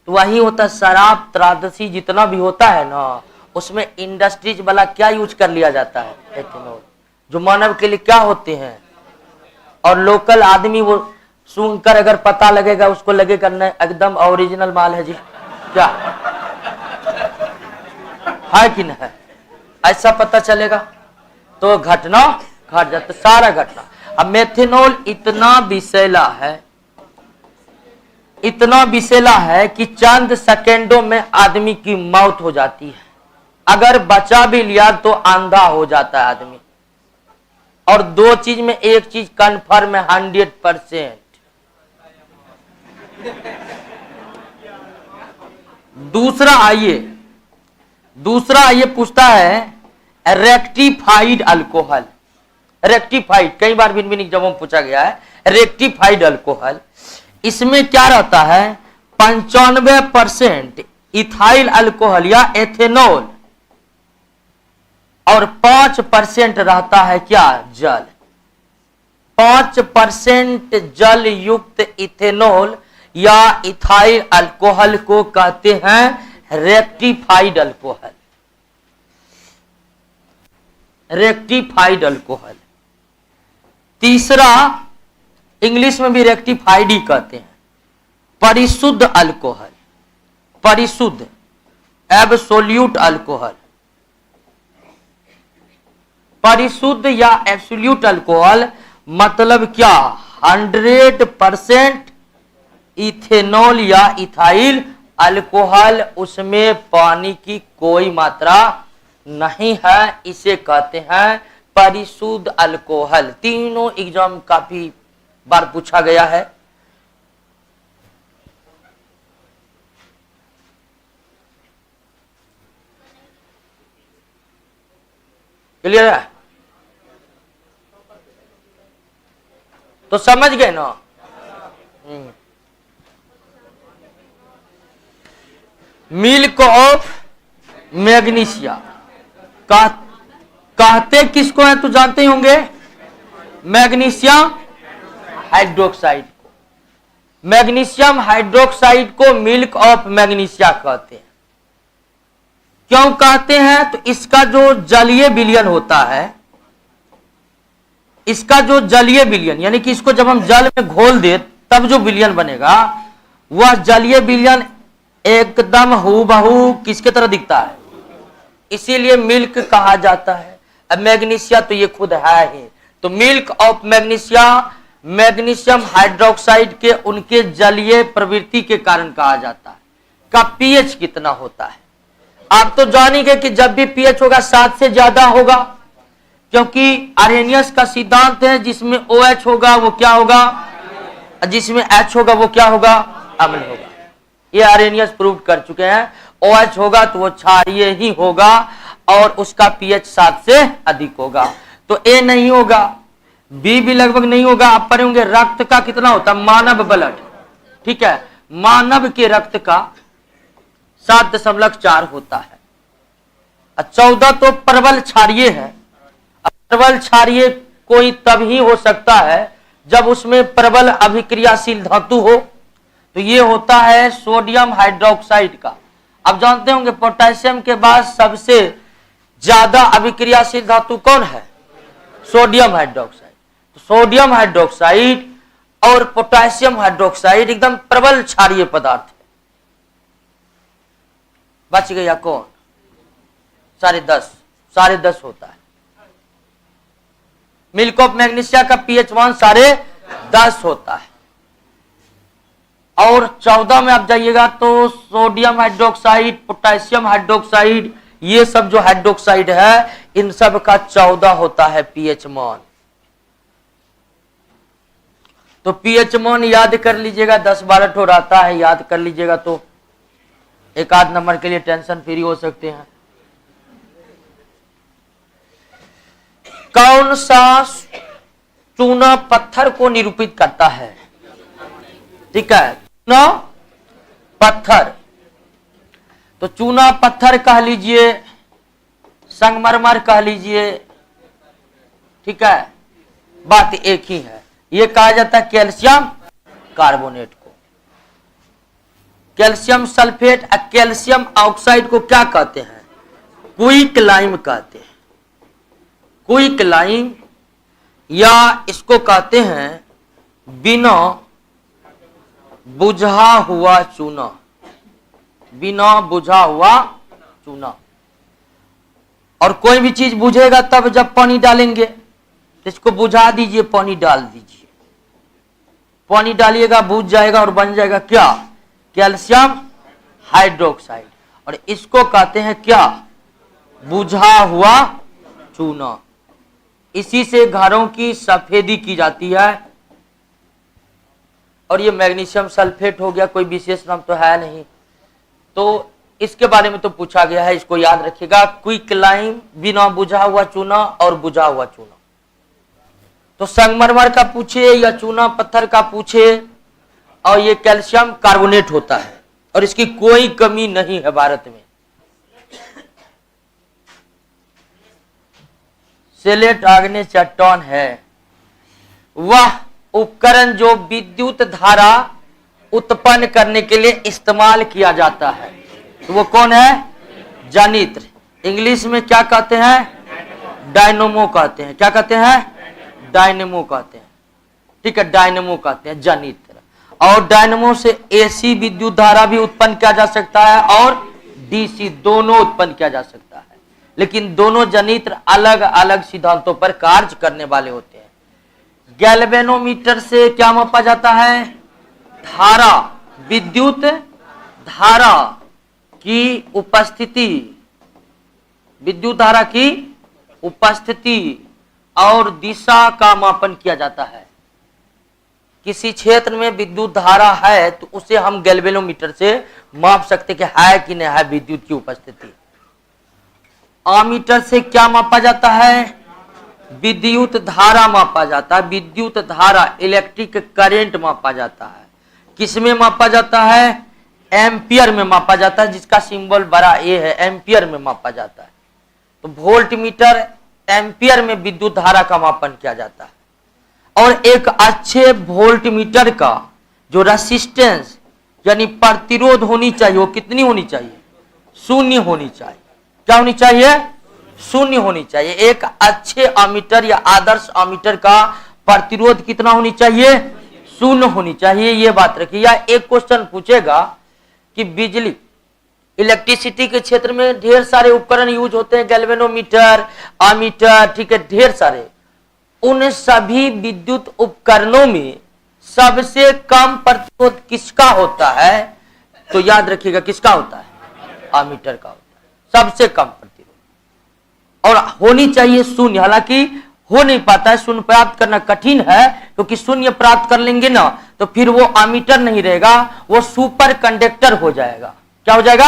तो वही होता है शराब त्रादसी जितना भी होता है ना, उसमें इंडस्ट्रीज वाला क्या यूज कर लिया जाता है, एथेनॉल, जो मानव के लिए क्या होते हैं। और लोकल आदमी वो सुनकर अगर पता लगेगा उसको लगेगा नहीं एकदम ओरिजिनल माल है जी, क्या है कि नहीं है, ऐसा पता चलेगा तो घटना घट जाता, सारा घटना। अब मेथेनॉल इतना विषैला है कि चंद सेकेंडों में आदमी की मौत हो जाती है। अगर बचा भी लिया तो अंधा हो जाता है आदमी। और 2 चीज में एक चीज कन्फर्म है 100%। दूसरा आइए पूछता है रेक्टिफाइड अल्कोहल। रेक्टिफाइड कई बार भिन्न भिन्न एग्जामों में पूछा गया है। रेक्टिफाइड अल्कोहल, इसमें क्या रहता है, 95% इथाइल अल्कोहल या एथेनॉल और 5% रहता है क्या, जल। 5% जल युक्त इथेनॉल या इथाइल अल्कोहल को कहते हैं रेक्टिफाइड अल्कोहल। Rectified alcohol. तीसरा, इंग्लिश में भी रेक्टिफाइड ही कहते हैं, परिशुद्ध अल्कोहल। परिशुद्ध, एब्सोल्यूट अल्कोहल। परिशुद्ध या एब्सोल्यूट अल्कोहल मतलब क्या, 100% इथेनॉल या इथाइल अल्कोहल, उसमें पानी की कोई मात्रा नहीं है, इसे कहते हैं परिशुद्ध अल्कोहल। तीनों एग्जाम काफी बार पूछा गया है। क्लियर है, तो समझ गए ना। मिल्क ऑफ मैग्नीशिया कहते किसको है तो जानते ही होंगे, मैग्नीशियम हाइड्रोक्साइड को। मैग्नीशियम हाइड्रोक्साइड को मिल्क ऑफ मैग्नीशिया कहते हैं। क्यों कहते हैं, तो इसका जो जलीय विलयन होता है इसका जो जलीय विलयन, यानी कि इसको जब हम जल में घोल दे तब जो विलयन बनेगा, वह जलीय विलयन एकदम हूबहू किसके तरह दिखता है, इसीलिए मिल्क कहा जाता है। अब मैग्नीशिया तो ये खुद है ही, तो milk of magnesia magnesium hydroxide के उनके जलीय प्रवृत्ति के कारण कहा जाता है। का पीएच कितना होता है, आप तो जानेंगे कि जब भी पीएच होगा 7 से ज्यादा होगा, क्योंकि आर्हेनियस का सिद्धांत है जिसमें OH होगा वो क्या होगा, जिसमें H होगा वो क्या होगा, अम्ल होगा। ये आर्हेनियस प्रूव कर चुके हैं। OH होगा तो वो क्षारीय ही होगा और उसका पीएच 7 से अधिक होगा। तो A नहीं होगा, B भी लगभग नहीं होगा। आप पढ़े होंगे रक्त का कितना होता है, मानव ब्लड, ठीक है, मानव के रक्त का 7.4 होता है। 14 तो प्रबल क्षारीय है। प्रबल क्षारीय कोई तब ही हो सकता है जब उसमें प्रबल अभिक्रियाशील धातु हो, तो ये होता है सोडियम हाइड्रोक्साइड का। आप जानते होंगे पोटेशियम के बाद सबसे ज्यादा अभिक्रियाशील धातु कौन है, सोडियम हाइड्रोक्साइड। तो सोडियम हाइड्रोक्साइड और पोटेशियम हाइड्रोक्साइड एकदम प्रबल क्षारीय पदार्थ है। बच गया कौन, 10.5 होता है। मिल्क ऑफ मैग्नीशिया का पीएच मान 10.5 होता है। और 14 में आप जाइएगा तो सोडियम हाइड्रोक्साइड, पोटेशियम हाइड्रोक्साइड, ये सब जो हाइड्रोक्साइड है इन सब का 14 होता है पीएच मान। तो पीएच मान याद कर लीजिएगा, 10-12 ठो रहता है, याद कर लीजिएगा तो एक आध नंबर के लिए टेंशन फ्री हो सकते हैं। कौन सा चूना पत्थर को निरूपित करता है, ठीक है, चूना पत्थर। तो चूना पत्थर कह लीजिए, संगमरमर कह लीजिए, ठीक है, बात एक ही है। ये कहा जाता है कैल्शियम कार्बोनेट को। कैल्शियम सल्फेट और कैल्शियम ऑक्साइड को क्या कहते हैं, क्विक लाइम कहते हैं। क्विक लाइम या इसको कहते हैं बिना बुझा हुआ चूना, बिना बुझा हुआ चूना। और कोई भी चीज बुझेगा तब जब पानी डालेंगे, तो इसको बुझा दीजिए, पानी डाल दीजिए, पानी डालिएगा बुझ जाएगा और बन जाएगा क्या, कैल्शियम हाइड्रोक्साइड। और इसको कहते हैं क्या, बुझा हुआ चूना। इसी से घरों की सफेदी की जाती है। और ये मैग्नीशियम सल्फेट हो गया, कोई विशेष नाम तो है नहीं, तो इसके बारे में तो पूछा गया है, इसको याद रखिएगा। क्विक लाइम, बिना बुझा हुआ चूना और बुझा हुआ चूना। तो संगमरमर का पूछे या चूना पत्थर का पूछे, और ये कैल्शियम कार्बोनेट होता है और इसकी कोई कमी नहीं है भारत में। सेलेट आग्नेय चट्टान है वह उपकरण जो विद्युत धारा उत्पन्न करने के लिए इस्तेमाल किया जाता है। तो वो कौन है, जनित्र। इंग्लिश में क्या कहते हैं, डायनेमो कहते हैं। क्या कहते हैं, डायनेमो कहते हैं, ठीक है, डायनेमो कहते हैं जनित्र। और डायनेमो से एसी विद्युत धारा भी उत्पन्न किया जा सकता है और डीसी दोनों उत्पन्न किया जा सकता है, लेकिन दोनों जनित्र अलग अलग सिद्धांतों पर कार्य करने वाले होते हैं। गैल्वेनोमीटर से क्या मापा जाता है, धारा, विद्युत धारा की उपस्थिति, विद्युत धारा की उपस्थिति और दिशा का मापन किया जाता है। किसी क्षेत्र में विद्युत धारा है तो उसे हम गैल्वेनोमीटर से माप सकते कि है कि नहीं है विद्युत की उपस्थिति। आमीटर से क्या मापा जाता है, विद्युत धारा मापा जाता है। विद्युत धारा, इलेक्ट्रिक करंट मापा जाता है। किसमें मापा जाता है, एम्पियर में मापा जाता है, जिसका सिंबल बड़ा ए है, एम्पियर में मापा जाता है। तो वोल्ट मीटर, एम्पियर में विद्युत धारा का मापन किया जाता है। और एक अच्छे वोल्ट मीटर का जो रेसिस्टेंस यानी प्रतिरोध होनी चाहिए, वो कितनी होनी चाहिए, 0 होनी चाहिए। क्या होनी चाहिए, शून्य होनी चाहिए। एक अच्छे अमीटर या आदर्श अमीटर का प्रतिरोध कितना होनी चाहिए? शून्य होनी चाहिए। ये बात रखिए। या एक क्वेश्चन पूछेगा कि बिजली इलेक्ट्रिसिटी के क्षेत्र में ढेर सारे उपकरण यूज होते हैं, गैल्वेनोमीटर, अमीटर, ठीक है, ढेर सारे। उन सभी विद्युत उपकरणों में सबसे कम प्रतिरोध किसका होता है? तो याद रखिएगा, किसका होता है? अमीटर का होता है सबसे कम प्रतिरोध। और होनी चाहिए शून्य। हालांकि हो नहीं पाता है, शून्य प्राप्त करना कठिन है, क्योंकि शून्य प्राप्त कर लेंगे ना तो फिर वो अमीटर नहीं रहेगा, वो सुपर कंडक्टर हो जाएगा। क्या हो जाएगा?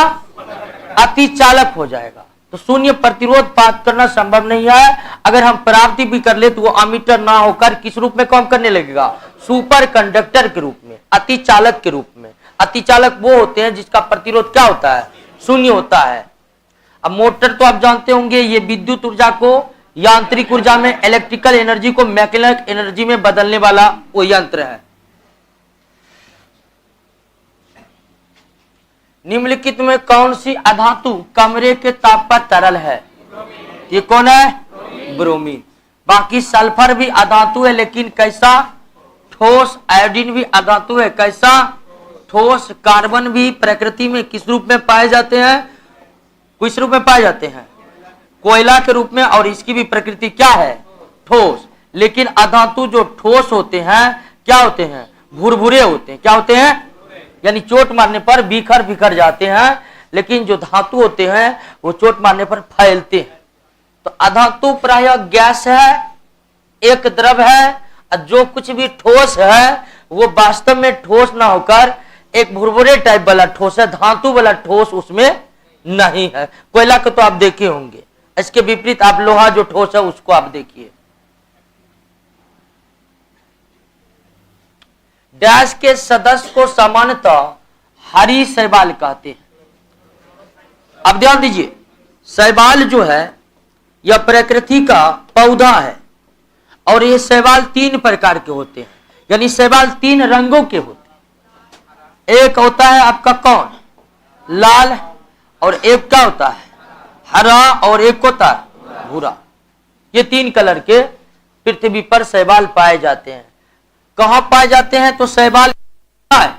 अति चालक हो जाएगा। तो शून्य प्रतिरोध प्राप्त करना संभव नहीं है। अगर हम प्राप्ति भी कर ले तो वो अमीटर ना होकर किस रूप में काम करने लगेगा? सुपर कंडक्टर के रूप में, अति चालक के रूप में। अति चालक वो होते हैं जिसका प्रतिरोध क्या होता है? शून्य होता है। अब मोटर तो आप जानते होंगे, ये विद्युत ऊर्जा को यांत्रिक ऊर्जा में, इलेक्ट्रिकल एनर्जी को मैकेनिकल एनर्जी में बदलने वाला वो यंत्र है। निम्नलिखित में कौन सी अधातु कमरे के ताप पर तरल है? ये कौन है? ब्रोमीन। बाकी सल्फर भी अधातु है, लेकिन कैसा? ठोस। आयोडीन भी अधातु है, कैसा? ठोस। कार्बन भी प्रकृति में किस रूप में पाए जाते हैं? किस रूप में पाए जाते हैं? कोयला के रूप में। और इसकी भी प्रकृति क्या है? ठोस। लेकिन अधातु जो ठोस होते हैं क्या होते हैं? भुरभुरे होते हैं। क्या होते हैं? यानी चोट मारने पर बिखर बिखर जाते हैं। लेकिन जो धातु होते हैं वो चोट मारने पर फैलते हैं। तो अधातु प्रायः गैस है, एक द्रव है। और जो कुछ भी ठोस है वो वास्तव में ठोस ना होकर एक भुरभुरे टाइप वाला ठोस है, धातु वाला ठोस उसमें नहीं है। कोयला को तो आप देखे होंगे। इसके विपरीत आप लोहा जो ठोस है उसको आप देखिए। डैश के सदस्य को सामान्यतः हरी शैवाल कहते हैं। अब ध्यान दीजिए, शैवाल जो है यह प्रकृति का पौधा है। और ये शैवाल 3 प्रकार के होते हैं, यानी शैवाल 3 रंगों के होते हैं। एक होता है आपका कौन? लाल। और एक क्या होता है? हरा। और एक होता है भूरा। ये 3 कलर के पृथ्वी पर शैवाल पाए जाते हैं। कहां पाए जाते हैं? तो शैवाल है,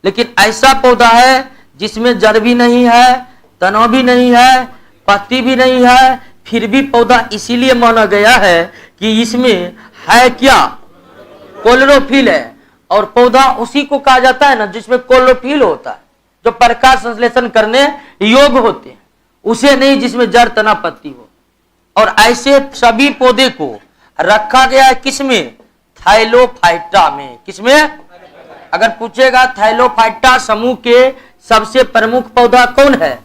लेकिन ऐसा पौधा है जिसमें जड़ भी नहीं है, तना भी नहीं है, पत्ती भी नहीं है, फिर भी पौधा इसीलिए माना गया है कि इसमें है क्या? क्लोरोफिल है। और पौधा उसी को कहा जाता है ना जिसमें क्लोरोफिल होता है, जो प्रकाश संश्लेषण करने योग्य होते हैं, उसे नहीं जिसमें जड़ तना पत्ती हो। और ऐसे सभी पौधे को रखा गया है किसमें? थाइलोफाइटा में। किसमें? अगर पूछेगा थाइलोफाइटा समूह के सबसे प्रमुख पौधा कौन है?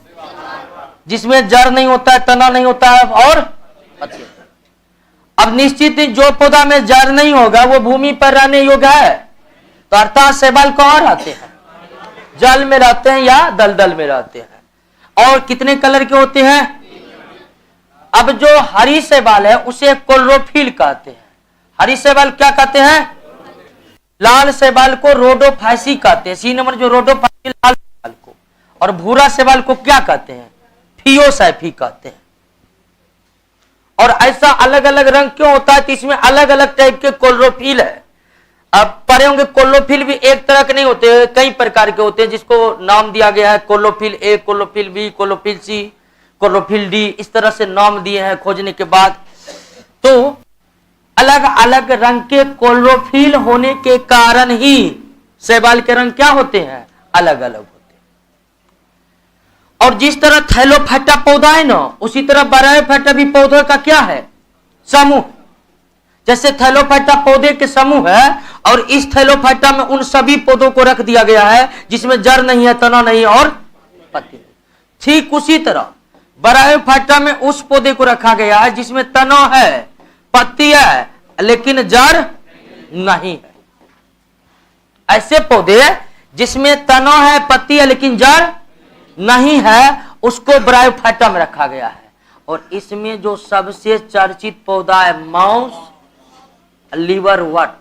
जिसमें जड़ नहीं होता है, तना नहीं होता है और पत्ती। अब निश्चित ही जो पौधा में जड़ नहीं होगा वो भूमि पर रहने योग्य है। तो अर्थात शैवाल कहाँ रहते हैं? जल में रहते हैं या दलदल में रहते हैं। और कितने कलर के होते हैं? अब जो हरी शैवाल है उसे क्लोरोफिल कहते हैं। हरी शैवाल क्या कहते हैं? लाल शैवाल को रोडोफाइसी कहते हैं। सी नंबर जो रोडोफाइसी लाल शैवाल को। और भूरा शैवाल को क्या कहते हैं? थियोसाइफी कहते हैं। और ऐसा अलग अलग रंग क्यों होता है? तो इसमें अलग अलग टाइप के क्लोरोफिल है। अब पढ़े होंगे क्लोरोफिल भी एक तरह के नहीं होते, कई प्रकार के होते हैं, जिसको नाम दिया गया है chlorophyll A, chlorophyll B, chlorophyll C, chlorophyll D, इस तरह से नाम दिए हैं खोजने के बाद। तो अलग अलग रंग के क्लोरोफिल होने के कारण ही शैवाल के रंग क्या होते हैं? अलग अलग होते हैं। और जिस तरह थैलोफाइटा पौधा है ना, उसी तरह ब्रायोफाइटा भी पौधे का क्या है? समूह। जैसे थैलोफाइटा पौधे के समूह है और इस थैलोफाइटा में उन सभी पौधों को रख दिया गया है जिसमें जड़ नहीं है, तना नहीं है और पत्ती। ठीक उसी तरह ब्रायोफाइटा में उस पौधे को रखा गया है जिसमें तना है, पत्ती है, लेकिन जड़ नहीं है। ऐसे पौधे जिसमें तना है, पत्ती है, लेकिन जड़ नहीं है, उसको ब्रायोफाइटा में रखा गया है। और इसमें जो सबसे चर्चित पौधा है माउस, लिवरवट,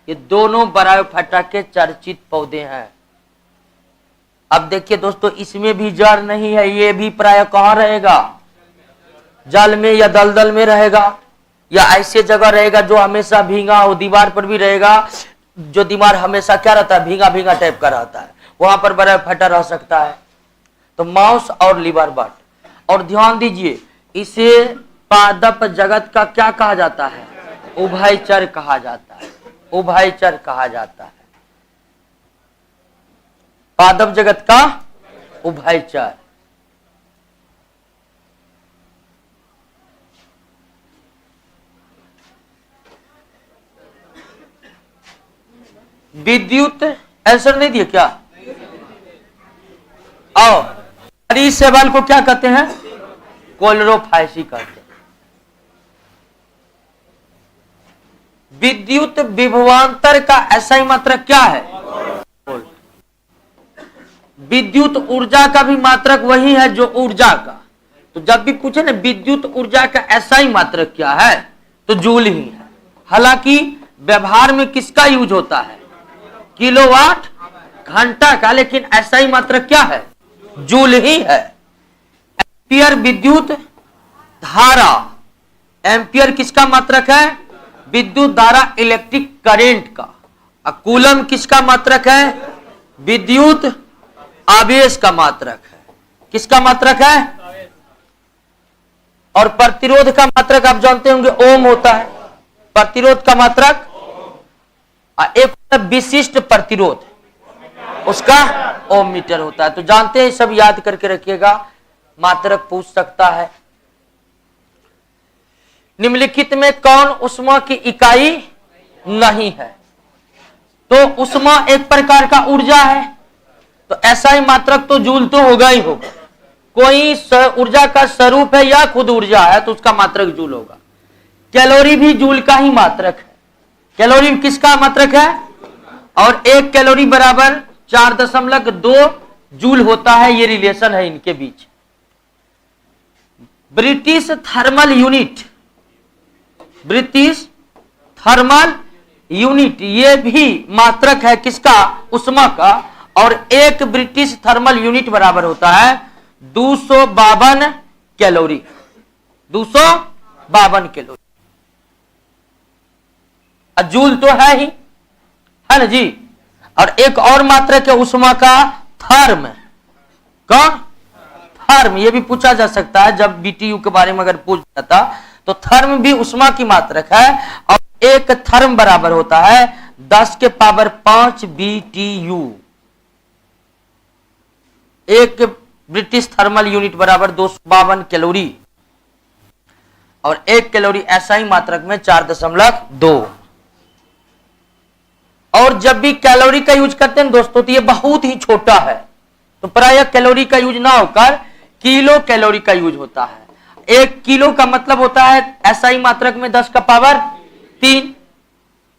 ये दोनों ब्रायोफाइटा के चर्चित पौधे हैं। अब देखिए दोस्तों, इसमें भी जड़ नहीं है, ये भी प्राय कहाँ रहेगा, जल में या दलदल में रहेगा, या ऐसे जगह रहेगा जो हमेशा भींगा हो, दीवार पर भी रहेगा, जो दीवार हमेशा क्या रहता है, भींगा भींगा टाइप का रहता है, वहां पर बर्फ फटा रह सकता है। तो माउस और लीवर बर्ड, और ध्यान दीजिए, इसे पादप जगत का क्या कहा जाता है, उभयचर कहा जाता है, उभयचर कहा जाता है, पादप जगत का उभयचर। विद्युत आंसर नहीं दिए क्या, आओ, इस सवाल को क्या कहते हैं, कोलेरोफाइसी कहते हैं। विद्युत विभवांतर का ऐसा ही मात्रक क्या है, विद्युत ऊर्जा का भी मात्रक वही है जो ऊर्जा का। तो जब भी पूछे ना विद्युत ऊर्जा का ऐसा ही मात्रक क्या है, तो जूल ही है। हालांकि व्यवहार में किसका यूज होता है, किलोवाट घंटा का, लेकिन ऐसा ही मात्रक क्या है, जूल ही है। एम्पियर विद्युत धारा, एम्पियर किसका मात्रक है, विद्युत धारा इलेक्ट्रिक करंट का। और कूलम किसका मात्रक है, विद्युत आवेश का मात्रक है। किसका मात्रक है, और प्रतिरोध का मात्रक आप जानते होंगे ओम होता है, प्रतिरोध का मात्रक। एक विशिष्ट प्रतिरोध, उसका ओम मीटर होता है। तो जानते हैं, सब याद करके रखिएगा, मात्रक पूछ सकता है। निम्नलिखित में कौन उष्मा की इकाई नहीं है, तो उष्मा एक प्रकार का ऊर्जा है, तो ऐसा ही मात्रक तो जूल तो होगा ही होगा। कोई ऊर्जा का स्वरूप है या खुद ऊर्जा है तो उसका मात्रक जूल होगा। कैलोरी भी जूल का ही मात्रक है। कैलोरी किसका मात्रक है, और 1 कैलोरी बराबर 4.2 जूल होता है, ये रिलेशन है इनके बीच। British thermal unit, British thermal unit, ये भी मात्रक है किसका, उष्मा का, और 1 ब्रिटिश थर्मल यूनिट बराबर होता है 252 कैलोरी, 252 कैलोरी। जूल तो है ही, है ना जी। और एक और मात्रक है उष्मा का, थर्म। कौन, थर्म, ये भी पूछा जा सकता है जब बीटीयू के बारे में अगर पूछ जाता, तो थर्म भी उष्मा की मात्रक है, और एक थर्म बराबर होता है 10 के पावर 5 BTU। एक ब्रिटिश थर्मल यूनिट बराबर 252 कैलोरी, और 1 कैलोरी ऐसा ही मात्रक में 4.2। और जब भी कैलोरी का यूज करते हैं दोस्तों, तो ये बहुत ही छोटा है, तो प्रायः कैलोरी का यूज ना होकर किलो कैलोरी का यूज होता है। 1 किलो का मतलब होता है ऐसा ही मात्रक में 10 का पावर 3,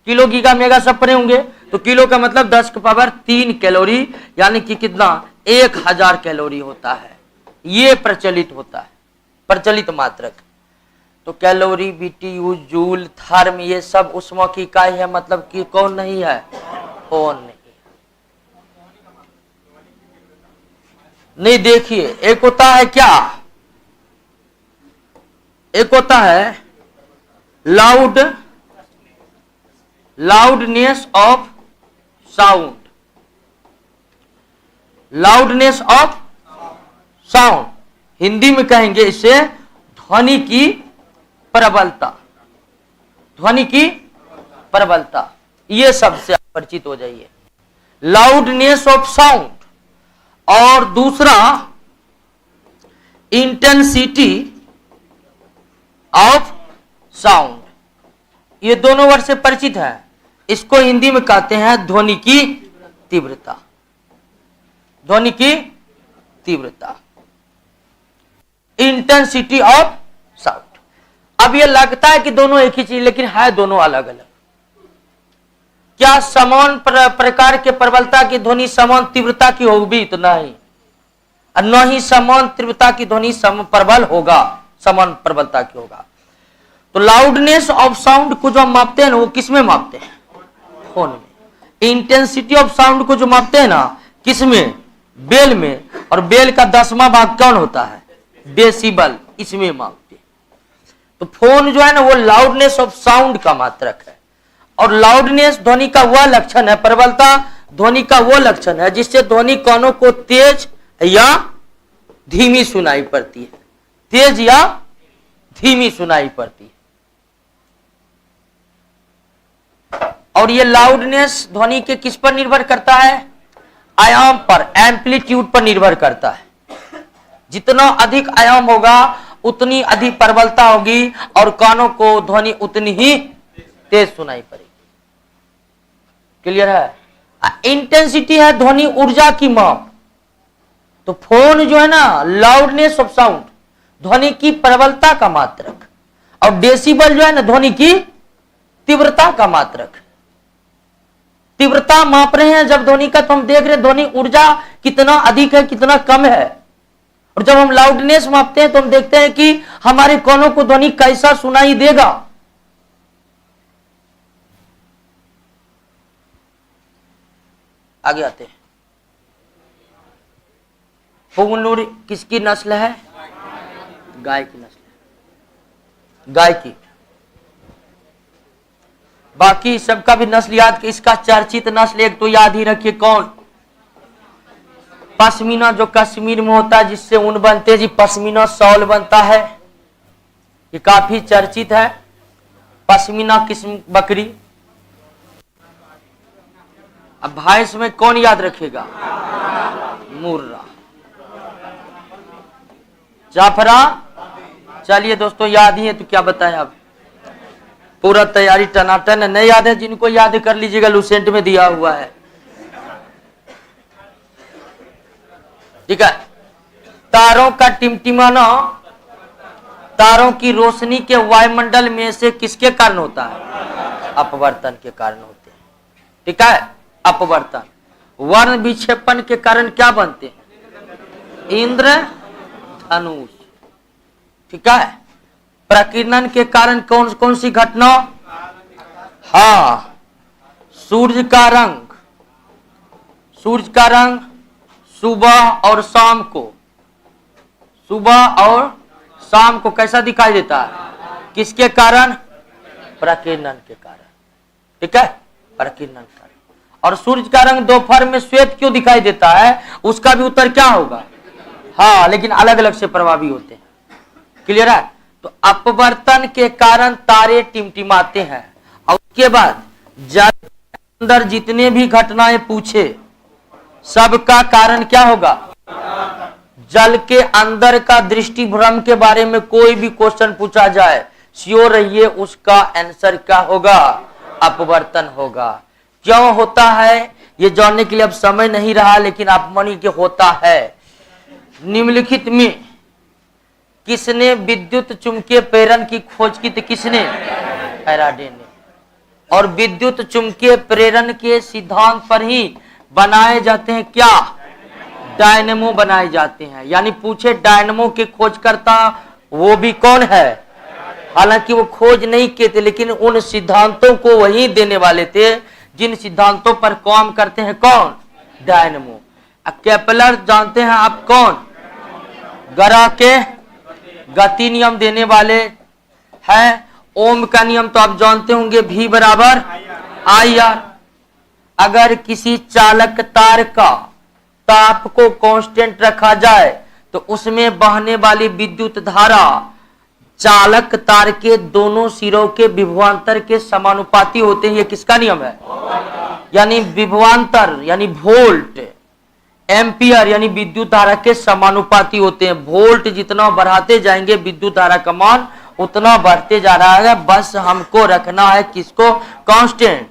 किलो गीगा मेगा सब पढ़े होंगे, तो किलो का मतलब 10 का पावर 3 कैलोरी, यानी कि कितना, 1000 कैलोरी होता है। ये प्रचलित होता है, प्रचलित मात्रक। तो कैलोरी, बीटीयू, जूल, थर्म, ये सब उष्मा की इकाई है, मतलब कि कौन नहीं है, कौन नहीं। नहीं, देखिए, एक होता है क्या, एक होता है loudness of sound, loudness of sound, Hindi में कहेंगे इसे ध्वनि की प्रबलता, ध्वनि की प्रबलता। ये सबसे आप परिचित हो जाइए, लाउडनेस ऑफ साउंड। और दूसरा इंटेंसिटी ऑफ साउंड, ये दोनों वर्ड से परिचित है। इसको हिंदी में कहते हैं ध्वनि की तीव्रता, ध्वनि की तीव्रता, इंटेंसिटी ऑफ साउंड। अब ये लगता है कि दोनों एक ही चीज, लेकिन है दोनों अलग अलग। क्या समान प्रकार के प्रबलता की ध्वनि समान तीव्रता की होगी, तो नहीं, और न ही समान तीव्रता की ध्वनि सम प्रबल होगा, समान प्रबलता की होगा। तो लाउडनेस ऑफ साउंड को जो हम मापते हैं ना, वो किस में मापते हैं, फोन में। इंटेंसिटी ऑफ साउंड को जो मापते हैं ना, किस में, बेल में, और बेल का 10वां भाग कौन होता है? डेसिबल, इसमें मापते। तो फोन जो है ना वो लाउडनेस ऑफ साउंड का मात्रक है, और लाउडनेस ध्वनि का वह लक्षण है, प्रबलता ध्वनि का वो लक्षण है जिससे ध्वनि कानों को तेज या धीमी सुनाई पड़ती है, तेज या धीमी सुनाई पड़ती है। और ये लाउडनेस ध्वनि के किस पर निर्भर करता है? आयाम पर, एम्पलीट्यूड पर निर्भर करता है। जितना अधिक आयाम होगा उतनी अधिक प्रबलता होगी और कानों को ध्वनि उतनी ही तेज सुनाई पड़ेगी। क्लियर है? इंटेंसिटी है ध्वनि ऊर्जा की माप। तो फोन जो है ना लाउडनेस ऑफ साउंड, ध्वनि की प्रबलता का मात्रक, और डेसिबल जो है ना ध्वनि की तीव्रता का मात्रक। तीव्रता माप रहे हैं जब ध्वनि का, तो हम देख रहे हैं ध्वनि ऊर्जा कितना अधिक है कितना कम है। और जब हम लाउडनेस मापते हैं तो हम देखते हैं कि हमारे कानों को ध्वनि कैसा सुनाई देगा। आगे आते हैं। पुंगनुर किसकी नस्ल है? गाय की नस्ल है, गाय की। बाकी सबका भी नस्ल याद, इसका चर्चित नस्ल एक तो याद ही रखिए, कौन? पश्मीना, जो कश्मीर में होता है जिससे ऊन बनते हैं जी, पश्मीना शॉल बनता है, ये काफी चर्चित है। पश्मीना किस्म बकरी। अब भैंस में कौन याद रखेगा? मुर्रा। जाफरा, चलिए दोस्तों याद ही है तो क्या बताएं। अब पूरा तैयारी टनाटन है, नहीं याद है जिनको याद कर लीजिएगा, लूसेंट में दिया हुआ है। ठीक है। तारों का टिमटिमाना तारों की रोशनी के वायुमंडल में से किसके कारण होता है? अपवर्तन के कारण होते हैं। ठीक है, अपवर्तन। वर्ण विक्षेपण के कारण क्या बनते हैं? इंद्र धनुष। ठीक है। प्रकीर्णन के कारण कौन कौन सी घटना? हाँ, सूर्य का रंग, सूर्य का रंग सुबह और शाम को, सुबह और शाम को कैसा दिखाई देता है? किसके कारण? प्रकीर्णन के कारण। ठीक है, प्रकीर्णन कारण। और सूर्य का रंग दोपहर में श्वेत क्यों दिखाई देता है? उसका भी उत्तर क्या होगा? हाँ, लेकिन अलग अलग से प्रभावी होते हैं। क्लियर है? तो अपवर्तन के कारण तारे टिमटिमाते हैं। और उसके बाद जल के अंदर जितने भी घटनाएं पूछे सबका कारण क्या होगा? जल के अंदर का दृष्टि भ्रम के बारे में कोई भी क्वेश्चन पूछा जाए, श्योर रहिए उसका आंसर क्या होगा? अपवर्तन होगा। क्यों होता है ये जानने के लिए अब समय नहीं रहा, लेकिन आप मानिए कि होता है। निम्नलिखित में किसने विद्युत चुंबकीय प्रेरण की खोज की थी? किसने? फैराडे ने। और विद्युत चुंबकीय प्रेरण के सिद्धांत पर ही बनाए जाते हैं क्या? डायनेमो बनाए जाते हैं। यानी पूछे डायनेमो के खोजकर्ता वो भी कौन है? हालांकि वो खोज नहीं किए थे, लेकिन उन सिद्धांतों को वही देने वाले थे जिन सिद्धांतों पर काम करते हैं कौन? डायनेमो। केपलर जानते हैं आप कौन? ग्रह के गति नियम देने वाले हैं। ओम का नियम तो आप जानते होंगे, V बराबर IR। अगर किसी चालक तार का ताप को कांस्टेंट रखा जाए तो उसमें बहने वाली विद्युत धारा चालक तार के दोनों सिरों के विभवांतर के समानुपाती होते हैं। ये किसका नियम है? यानी विभवांतर यानी वोल्ट, एम्पियर यानी विद्युत धारा के समानुपाती होते हैं। वोल्ट जितना बढ़ाते जाएंगे विद्युत धारा का मान उतना बढ़ते जा रहा है। बस हमको रखना है किसको? कांस्टेंट।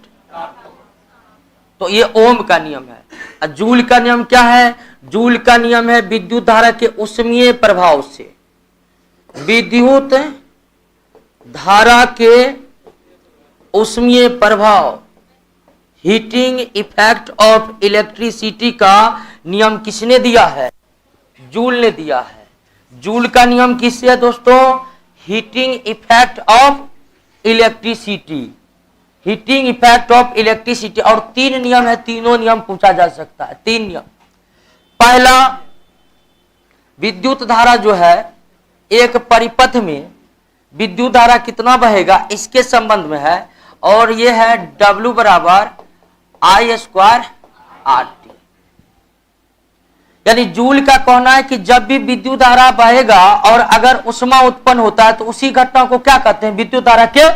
तो ये ओम का नियम है। जूल का नियम क्या है? जूल का नियम है विद्युत धारा के ऊष्मीय प्रभाव से विद्युत धारा के ऊष्मीय प्रभाव, हीटिंग इफेक्ट ऑफ इलेक्ट्रिसिटी का नियम किसने दिया है? जूल ने दिया है। जूल का नियम किससे है दोस्तों? Heating effect of electricity, heating effect of electricity. और 3 नियम है, तीनों नियम पूछा जा सकता है। 3 नियम। पहला, विद्युत धारा जो है एक परिपथ में विद्युत धारा कितना बहेगा इसके संबंध में है, और यह है W बराबर I² RT। यानी जूल का कहना है कि जब भी विद्युत धारा बहेगा और अगर उष्मा उत्पन्न होता है तो उसी घटना को क्या कहते हैं, विद्युत धारा के।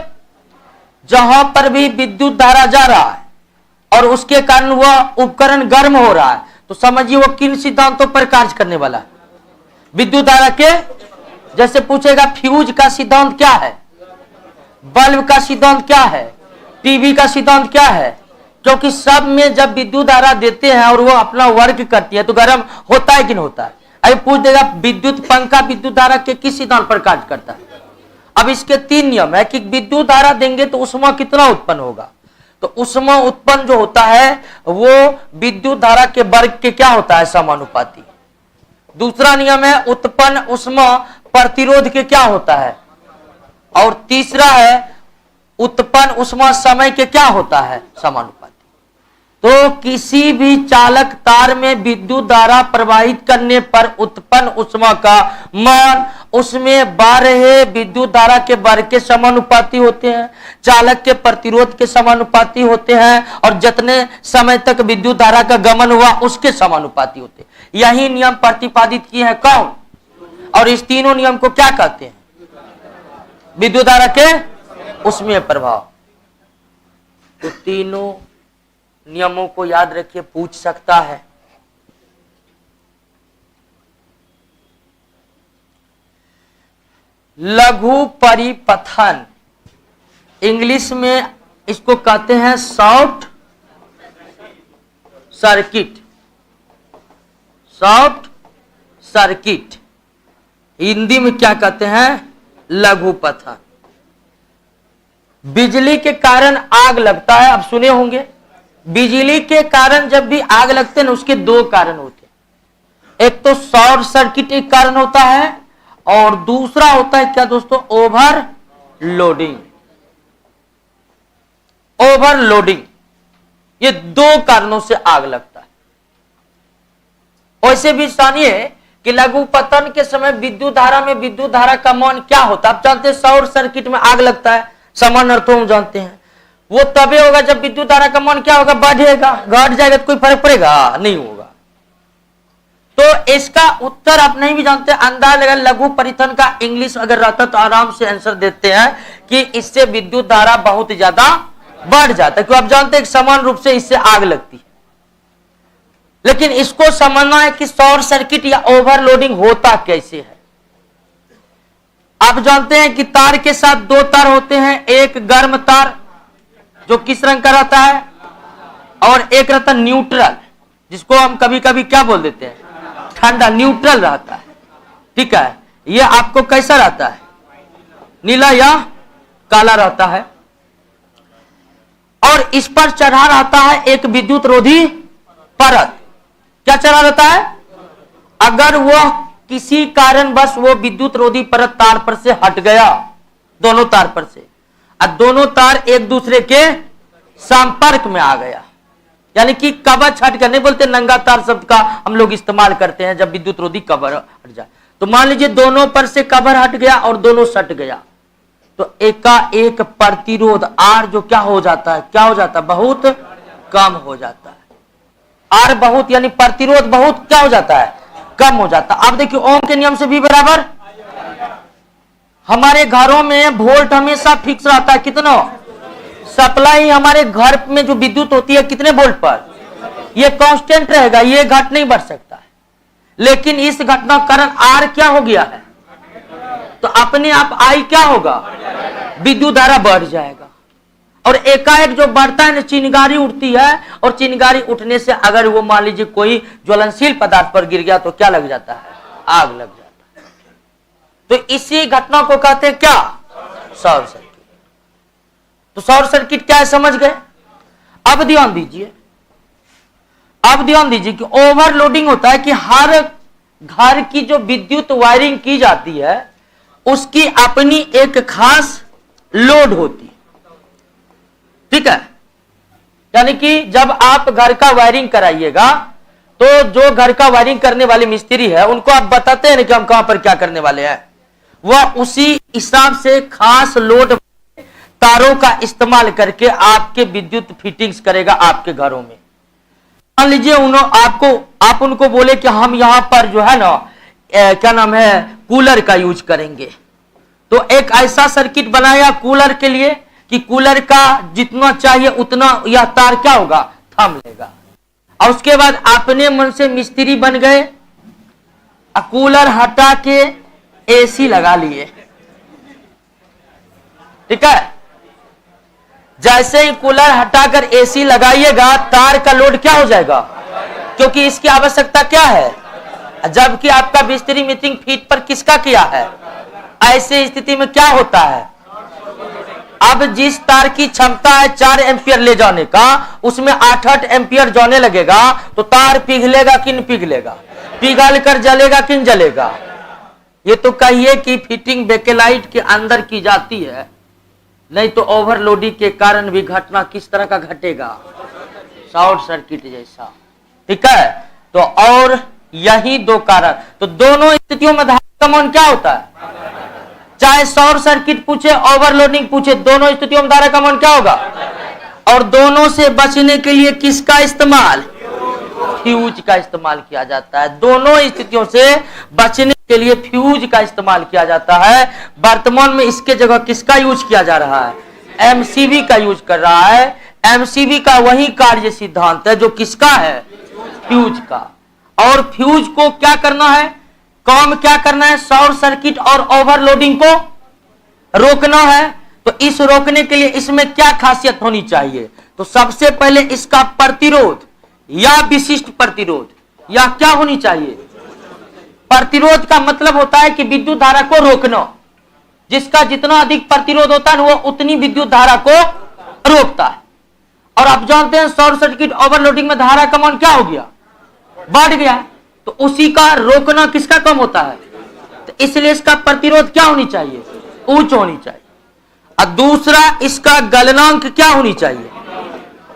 जहां पर भी विद्युत धारा जा रहा है और उसके कारण वह उपकरण गर्म हो रहा है, तो समझिए वो किन सिद्धांतों पर कार्य करने वाला है, विद्युत धारा के। जैसे पूछेगा फ्यूज का सिद्धांत क्या है, बल्ब का सिद्धांत क्या है, टीवी का सिद्धांत क्या है, क्योंकि सब में जब विद्युत धारा देते हैं और वो अपना वर्क करती है तो गर्म होता है कि नहीं होता है। अभी पूछ देगा विद्युत पंखा विद्युत धारा के किस सिद्धांत पर कार्य करता है। अब इसके 3 नियम है कि विद्युत धारा देंगे तो उष्मा कितना उत्पन्न होगा, तो उष्मा उत्पन्न जो होता है वो विद्युत धारा के वर्ग के क्या होता है, समानुपाती। दूसरा नियम है उत्पन्न उष्मा प्रतिरोध के क्या होता है, और तीसरा है उत्पन्न उष्मा समय के क्या होता है, समानुपाती। तो किसी भी चालक तार में विद्युत धारा प्रवाहित करने पर उत्पन्न उष्मा का मान उसमें 12 विद्युत धारा के वर्ग के समानुपाती होते हैं, चालक के प्रतिरोध के समानुपाती होते हैं, और जितने समय तक विद्युत धारा का गमन हुआ उसके समानुपाती होते हैं। यही नियम प्रतिपादित किए हैं कौन, और इस तीनों नियम को क्या कहते हैं, विद्युत धारा के उसमें प्रभाव। तो तीनों नियमों को याद रखिए, पूछ सकता है। लघु परिपथन, इंग्लिश में इसको कहते हैं short circuit, short circuit. Hindi में क्या कहते हैं, लघु पथन। बिजली के कारण आग लगता है, अब सुने होंगे, बिजली के कारण जब भी आग लगते हैं ना उसके 2 कारण होते हैं। एक तो शॉर्ट सर्किट एक कारण होता है, और दूसरा होता है क्या दोस्तों, ओवरलोडिंग। ओवरलोडिंग, ये 2 कारणों से आग लगता है। वैसे भी जानिए कि लघु पतन के समय विद्युत धारा में विद्युत धारा का मान क्या होता है। आप जानते हैं शॉर्ट सर्किट में आग लगता है, सामान्य अर्थों में जानते हैं, वो तभी होगा जब विद्युत धारा का मान क्या होगा, बढ़ेगा। घट जाएगा तो कोई फर्क पड़ेगा नहीं होगा। तो इसका उत्तर आप नहीं भी जानते, अंदाज लगा। लघु परिपथन का इंग्लिश अगर रहता तो आराम से आंसर देते हैं कि इससे विद्युत धारा बहुत ज्यादा बढ़ जाता है, क्योंकि आप जानते हैं समान रूप से इससे आग लगती है। लेकिन इसको समझना है कि शॉर्ट सर्किट या ओवरलोडिंग होता कैसे है। आप जानते हैं कि तार के साथ 2 तार होते हैं, एक गर्म तार जो किस रंग का रहता है, और एक रहता है न्यूट्रल, जिसको हम कभी कभी क्या बोल देते हैं, ठंडा, न्यूट्रल रहता है। ठीक है, ये आपको कैसा रहता है, नीला या काला रहता है, और इस पर चढ़ा रहता है एक विद्युत रोधी परत। क्या चढ़ा रहता है, अगर वह किसी कारणवश वो विद्युत रोधी परत तार पर से हट गया, दोनों तार पर से, और दोनों तार एक दूसरे के संपर्क में आ गया, यानी कि कवच हट गया, नहीं बोलते नंगा तार शब्द का हम लोग इस्तेमाल करते हैं जब विद्युत रोधी कवर हट जाए। तो मान लीजिए दोनों पर से कवर हट गया और दोनों सट गया, तो एक प्रतिरोध आर जो क्या हो जाता है, क्या हो जाता है, बहुत कम हो जाता है। आर बहुत यानी प्रतिरोध बहुत क्या हो जाता है, कम हो जाता है। अब देखिए ओम के नियम से भी बराबर, हमारे घरों में वोल्ट हमेशा फिक्स रहता है, कितना सप्लाई हमारे घर में जो विद्युत होती है कितने वोल्ट पर, ये कांस्टेंट रहेगा, ये घट नहीं बढ़ सकता है। लेकिन इस घटना के कारण आर क्या हो गया है, तो अपने आप आई क्या होगा, विद्युत धारा बढ़ जाएगा। और एकाएक जो बढ़ता है ना, चिंगारी उठती है, और चिंगारी उठने से अगर वो मान लीजिए कोई ज्वलनशील पदार्थ पर गिर गया तो क्या लग जाता है, आग लग जाता है। तो इसी घटना को कहते हैं क्या, शॉर्ट सर्किट। तो शॉर्ट सर्किट क्या है समझ गए। अब ध्यान दीजिए, अब ध्यान दीजिए कि ओवरलोडिंग होता है कि हर घर की जो विद्युत वायरिंग की जाती है उसकी अपनी एक खास लोड होती है। ठीक है, यानी कि जब आप घर का वायरिंग कराइएगा तो जो घर का वायरिंग करने वाले मिस्त्री है उनको आप बताते हैं ना कि हम कहां पर क्या करने वाले हैं, वह उसी हिसाब से खास लोड तारों का इस्तेमाल करके आपके विद्युत फिटिंग्स करेगा आपके घरों में। मान लीजिए आप उनको बोले कि हम यहां पर जो है ना क्या नाम है कूलर का यूज करेंगे, तो एक ऐसा सर्किट बनाया कूलर के लिए कि कूलर का जितना चाहिए उतना यह तार क्या होगा, थाम लेगा। और उसके बाद अपने मन से मिस्त्री बन गए, कूलर हटा के एसी लगा लिए, ठीक है। जैसे ही कूलर हटाकर एसी लगाइएगा तार का लोड क्या हो जाएगा, क्योंकि इसकी आवश्यकता क्या है, जबकि आपका मिस्त्री मीटिंग फीट पर किसका किया है। ऐसे स्थिति में क्या होता है, अब जिस तार की क्षमता है 4 एम्पियर ले जाने का, उसमें 8-8 एम्पियर जाने लगेगा तो तार पिघलेगा कि नहीं पिघलेगा, पिघल कर जलेगा कि नहीं जलेगा। ये तो कहिए कि फिटिंग बेकेलाइट के अंदर की जाती है, नहीं तो ओवरलोडिंग के कारण भी घटना किस तरह का घटेगा, शॉर्ट सर्किट जैसा, ठीक है। तो और यही दो कारण, तो दोनों स्थितियों में धारा का मान क्या होता है, चाहे शॉर्ट सर्किट पूछे ओवरलोडिंग पूछे, दोनों स्थितियों में धारा का मान क्या होगा। और दोनों से बचने के लिए किसका इस्तेमाल, फ्यूज का इस्तेमाल किया जाता है। दोनों स्थितियों से बचने के लिए फ्यूज का इस्तेमाल किया जाता है। वर्तमान में इसके जगह किसका यूज किया जा रहा है, एमसीबी का यूज कर रहा है। एमसीबी का वही कार्य सिद्धांत है जो किसका है, फ्यूज का। और फ्यूज को क्या करना है, काम क्या करना है, शॉर्ट सर्किट और ओवरलोडिंग को रोकना है। तो इस रोकने के लिए इसमें क्या खासियत होनी चाहिए, तो सबसे पहले इसका प्रतिरोध या विशिष्ट प्रतिरोध या क्या होनी चाहिए। प्रतिरोध का मतलब होता है कि विद्युत धारा को रोकना, जिसका जितना अधिक प्रतिरोध होता है वो उतनी विद्युत धारा को रोकता है। और आप जानते हैं शॉर्ट सर्किट ओवरलोडिंग में धारा का मान क्या हो गया, बढ़ गया, तो उसी का रोकना किसका कम होता है, तो इसलिए इसका प्रतिरोध क्या होनी चाहिए, उच्च होनी चाहिए। और दूसरा इसका गलनांक क्या होनी चाहिए,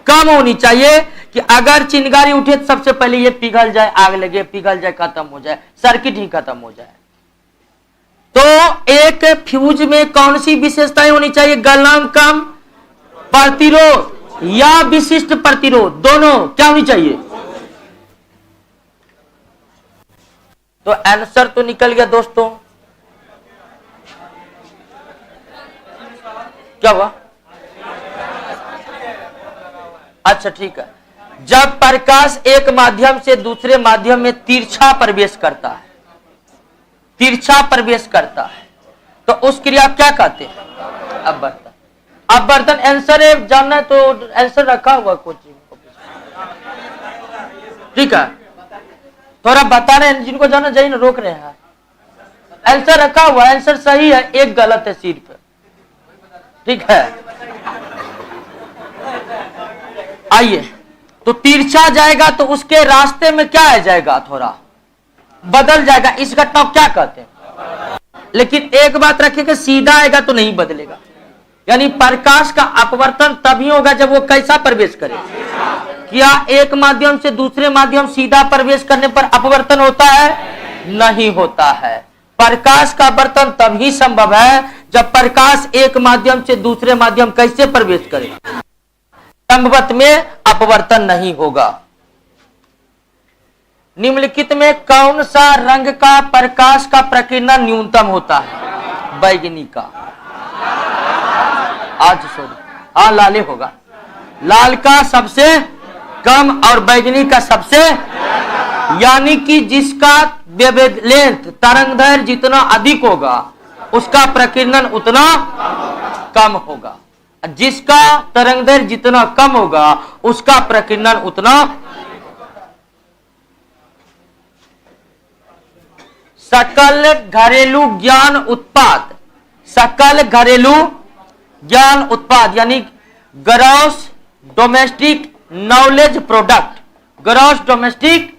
कम होनी चाहिए, कि अगर चिंगारी उठे तो सबसे पहले ये पिघल जाए, आग लगे, पिघल जाए, खत्म हो जाए, सर्किट ही खत्म हो जाए। तो एक फ्यूज में कौन सी विशेषताएं होनी चाहिए, गलनांक कम, प्रतिरोध या विशिष्ट प्रतिरोध, दोनों क्या होनी चाहिए। तो आंसर तो निकल गया दोस्तों, क्या हुआ, अच्छा ठीक है। जब प्रकाश एक माध्यम से दूसरे माध्यम में तिरछा प्रवेश करता है, तिरछा प्रवेश करता है, तो उस क्रिया क्या कहते हैं, अपवर्तन। अपवर्तन आंसर है, जानना है तो आंसर रखा हुआ कोचिंग, ठीक है। थोड़ा बता रहे हैं, जिनको जाना चाहिए ना रोक रहे हैं, आंसर रखा हुआ, आंसर सही है, एक गलत है सिर्फ, ठीक है। आइए, तो तिरछा जाएगा तो उसके रास्ते में क्या आ जाएगा, थोड़ा बदल जाएगा, इस घटना को क्या कहते हैं। लेकिन एक बात रखिए कि सीधा आएगा तो नहीं बदलेगा, यानी प्रकाश का अपवर्तन तभी होगा जब वो कैसा प्रवेश करे, क्या एक माध्यम से दूसरे माध्यम सीधा प्रवेश करने पर अपवर्तन होता है, नहीं होता है। प्रकाश का अपवर्तन तभी संभव है जब प्रकाश एक माध्यम से दूसरे माध्यम कैसे प्रवेश करे, संभवत में अपवर्तन नहीं होगा। निम्नलिखित में कौन सा रंग का प्रकाश का प्रकीर्णन न्यूनतम होता है, बैगनी का, आज सॉरी लाले होगा, लाल का सबसे कम और बैगनी का सबसे, यानी कि जिसका वेवलेंथ तरंगदैर्घ्य जितना अधिक होगा उसका प्रकीर्णन उतना कम होगा, जिसका तरंगदैर्घ्य जितना कम होगा उसका प्रकीर्णन उतना। सकल घरेलू ज्ञान उत्पाद, सकल घरेलू ज्ञान उत्पाद यानी gross domestic knowledge product, gross domestic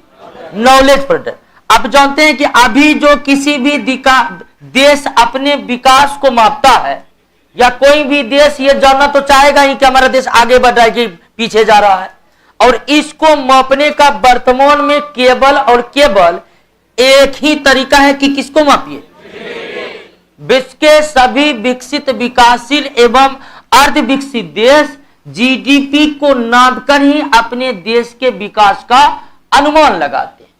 knowledge product. आप जानते हैं कि अभी जो किसी भी देश अपने विकास को मापता है, या कोई भी देश ये जानना तो चाहेगा ही कि हमारा देश आगे बढ़ रहा है कि पीछे जा रहा है। और इसको मापने का वर्तमान में केवल और केवल एक ही तरीका है कि किसको मापिए? विश्व के सभी विकसित, विकासशील एवं अर्ध विकसित देश जीडीपी को नापकर ही अपने देश के विकास का अनुमान लगाते हैं।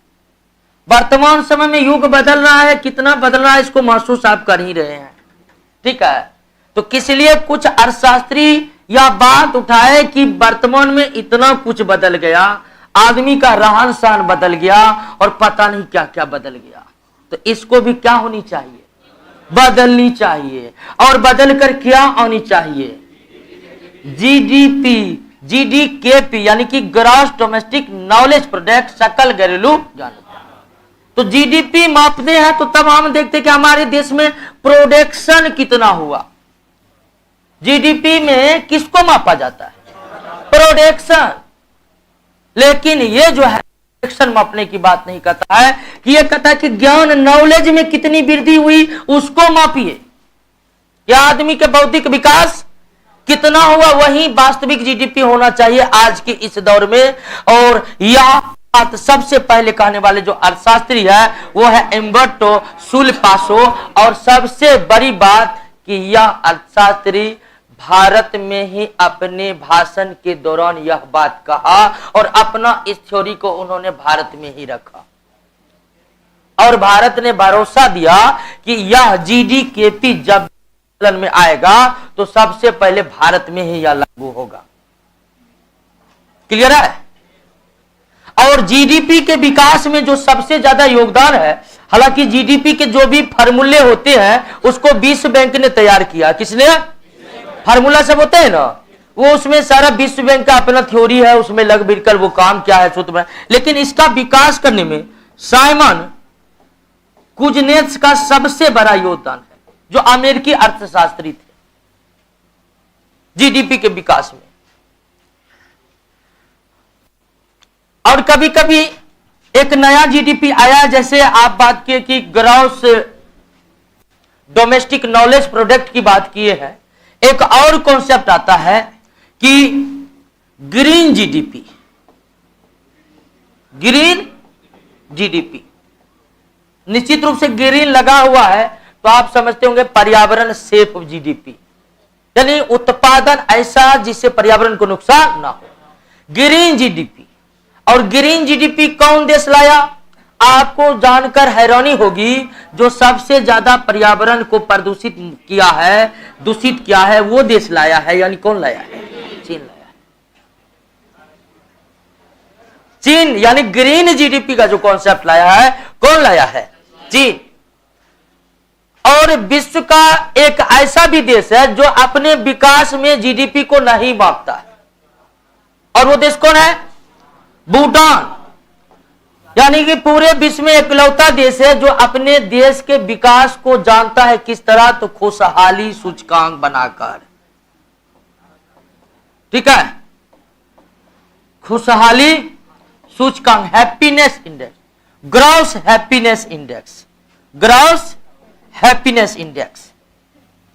वर्तमान समय में युग बदल रहा है, कितना बदल रहा है इसको महसूस आप कर ही रहे हैं। ठीक है, तो किस लिए कुछ अर्थशास्त्री यह बात उठाए कि वर्तमान में इतना कुछ बदल गया, आदमी का रहन सहन बदल गया और पता नहीं क्या क्या बदल गया, तो इसको भी क्या होनी चाहिए? बदलनी चाहिए। और बदल कर क्या आनी चाहिए? जीडीपी, जीडीकेपी यानी कि ग्रॉस डोमेस्टिक नॉलेज प्रोडक्ट, सकल घरेलू जानकारी। तो जीडीपी मापते हैं तो तब हम देखते हैं कि हमारे देश में प्रोडक्शन कितना हुआ। जीडीपी में किसको मापा जाता है? प्रोडक्शन। लेकिन ये जो है प्रोडक्शन मापने की बात नहीं कहता है, कि ये कहता है कि ज्ञान, नॉलेज में कितनी वृद्धि हुई उसको मापिए। या आदमी के बौद्धिक विकास कितना हुआ, वही वास्तविक जीडीपी होना चाहिए आज के इस दौर में। और यह बात सबसे पहले कहने वाले जो अर्थशास्त्री है वो है एम्बर्टो सुल्पासो। और सबसे बड़ी बात कि यह अर्थशास्त्री भारत में ही अपने भाषण के दौरान यह बात कहा और अपना इस थ्योरी को उन्होंने भारत में ही रखा। और भारत ने भरोसा दिया कि यह जीडीकेपी जब चलन में आएगा तो सबसे पहले भारत में ही यह लागू होगा। क्लियर है? और जीडीपी के विकास में जो सबसे ज्यादा योगदान है, हालांकि जीडीपी के जो भी फार्मूले होते हैं उसको विश्व बैंक ने तैयार किया। किसने? फार्मूला सब होते हैं ना, वो उसमें सारा विश्व बैंक का अपना थ्योरी है, उसमें लग भिड़ कर वो काम क्या है सूत्र में। लेकिन इसका विकास करने में साइमन कुजनेत्स का सबसे बड़ा योगदान है, जो अमेरिकी अर्थशास्त्री थे जीडीपी के विकास में। और कभी कभी एक नया जीडीपी आया, जैसे आप बात किए कि ग्रॉस डोमेस्टिक नॉलेज प्रोडक्ट की बात किए हैं। एक और कॉन्सेप्ट आता है कि ग्रीन जीडीपी। ग्रीन जीडीपी, निश्चित रूप से ग्रीन लगा हुआ है तो आप समझते होंगे पर्यावरण सेफ जीडीपी, यानी उत्पादन ऐसा जिससे पर्यावरण को नुकसान ना हो। Green GDP. और ग्रीन जीडीपी कौन देश लाया? आपको जानकर हैरानी होगी, जो सबसे ज्यादा पर्यावरण को प्रदूषित किया है, दूषित किया है, वो देश लाया है। यानी कौन लाया है? चीन लाया है। चीन, यानी ग्रीन जीडीपी का जो कॉन्सेप्ट लाया है, कौन लाया है? चीन। और विश्व का एक ऐसा भी देश है जो अपने विकास में जीडीपी को नहीं मापता है, और वो देश कौन है? भूटान। यानी कि पूरे विश्व में इकलौता देश है जो अपने देश के विकास को जानता है किस तरह, तो खुशहाली सूचकांक बनाकर। ठीक है, खुशहाली सूचकांक, happiness index, gross happiness index, gross happiness index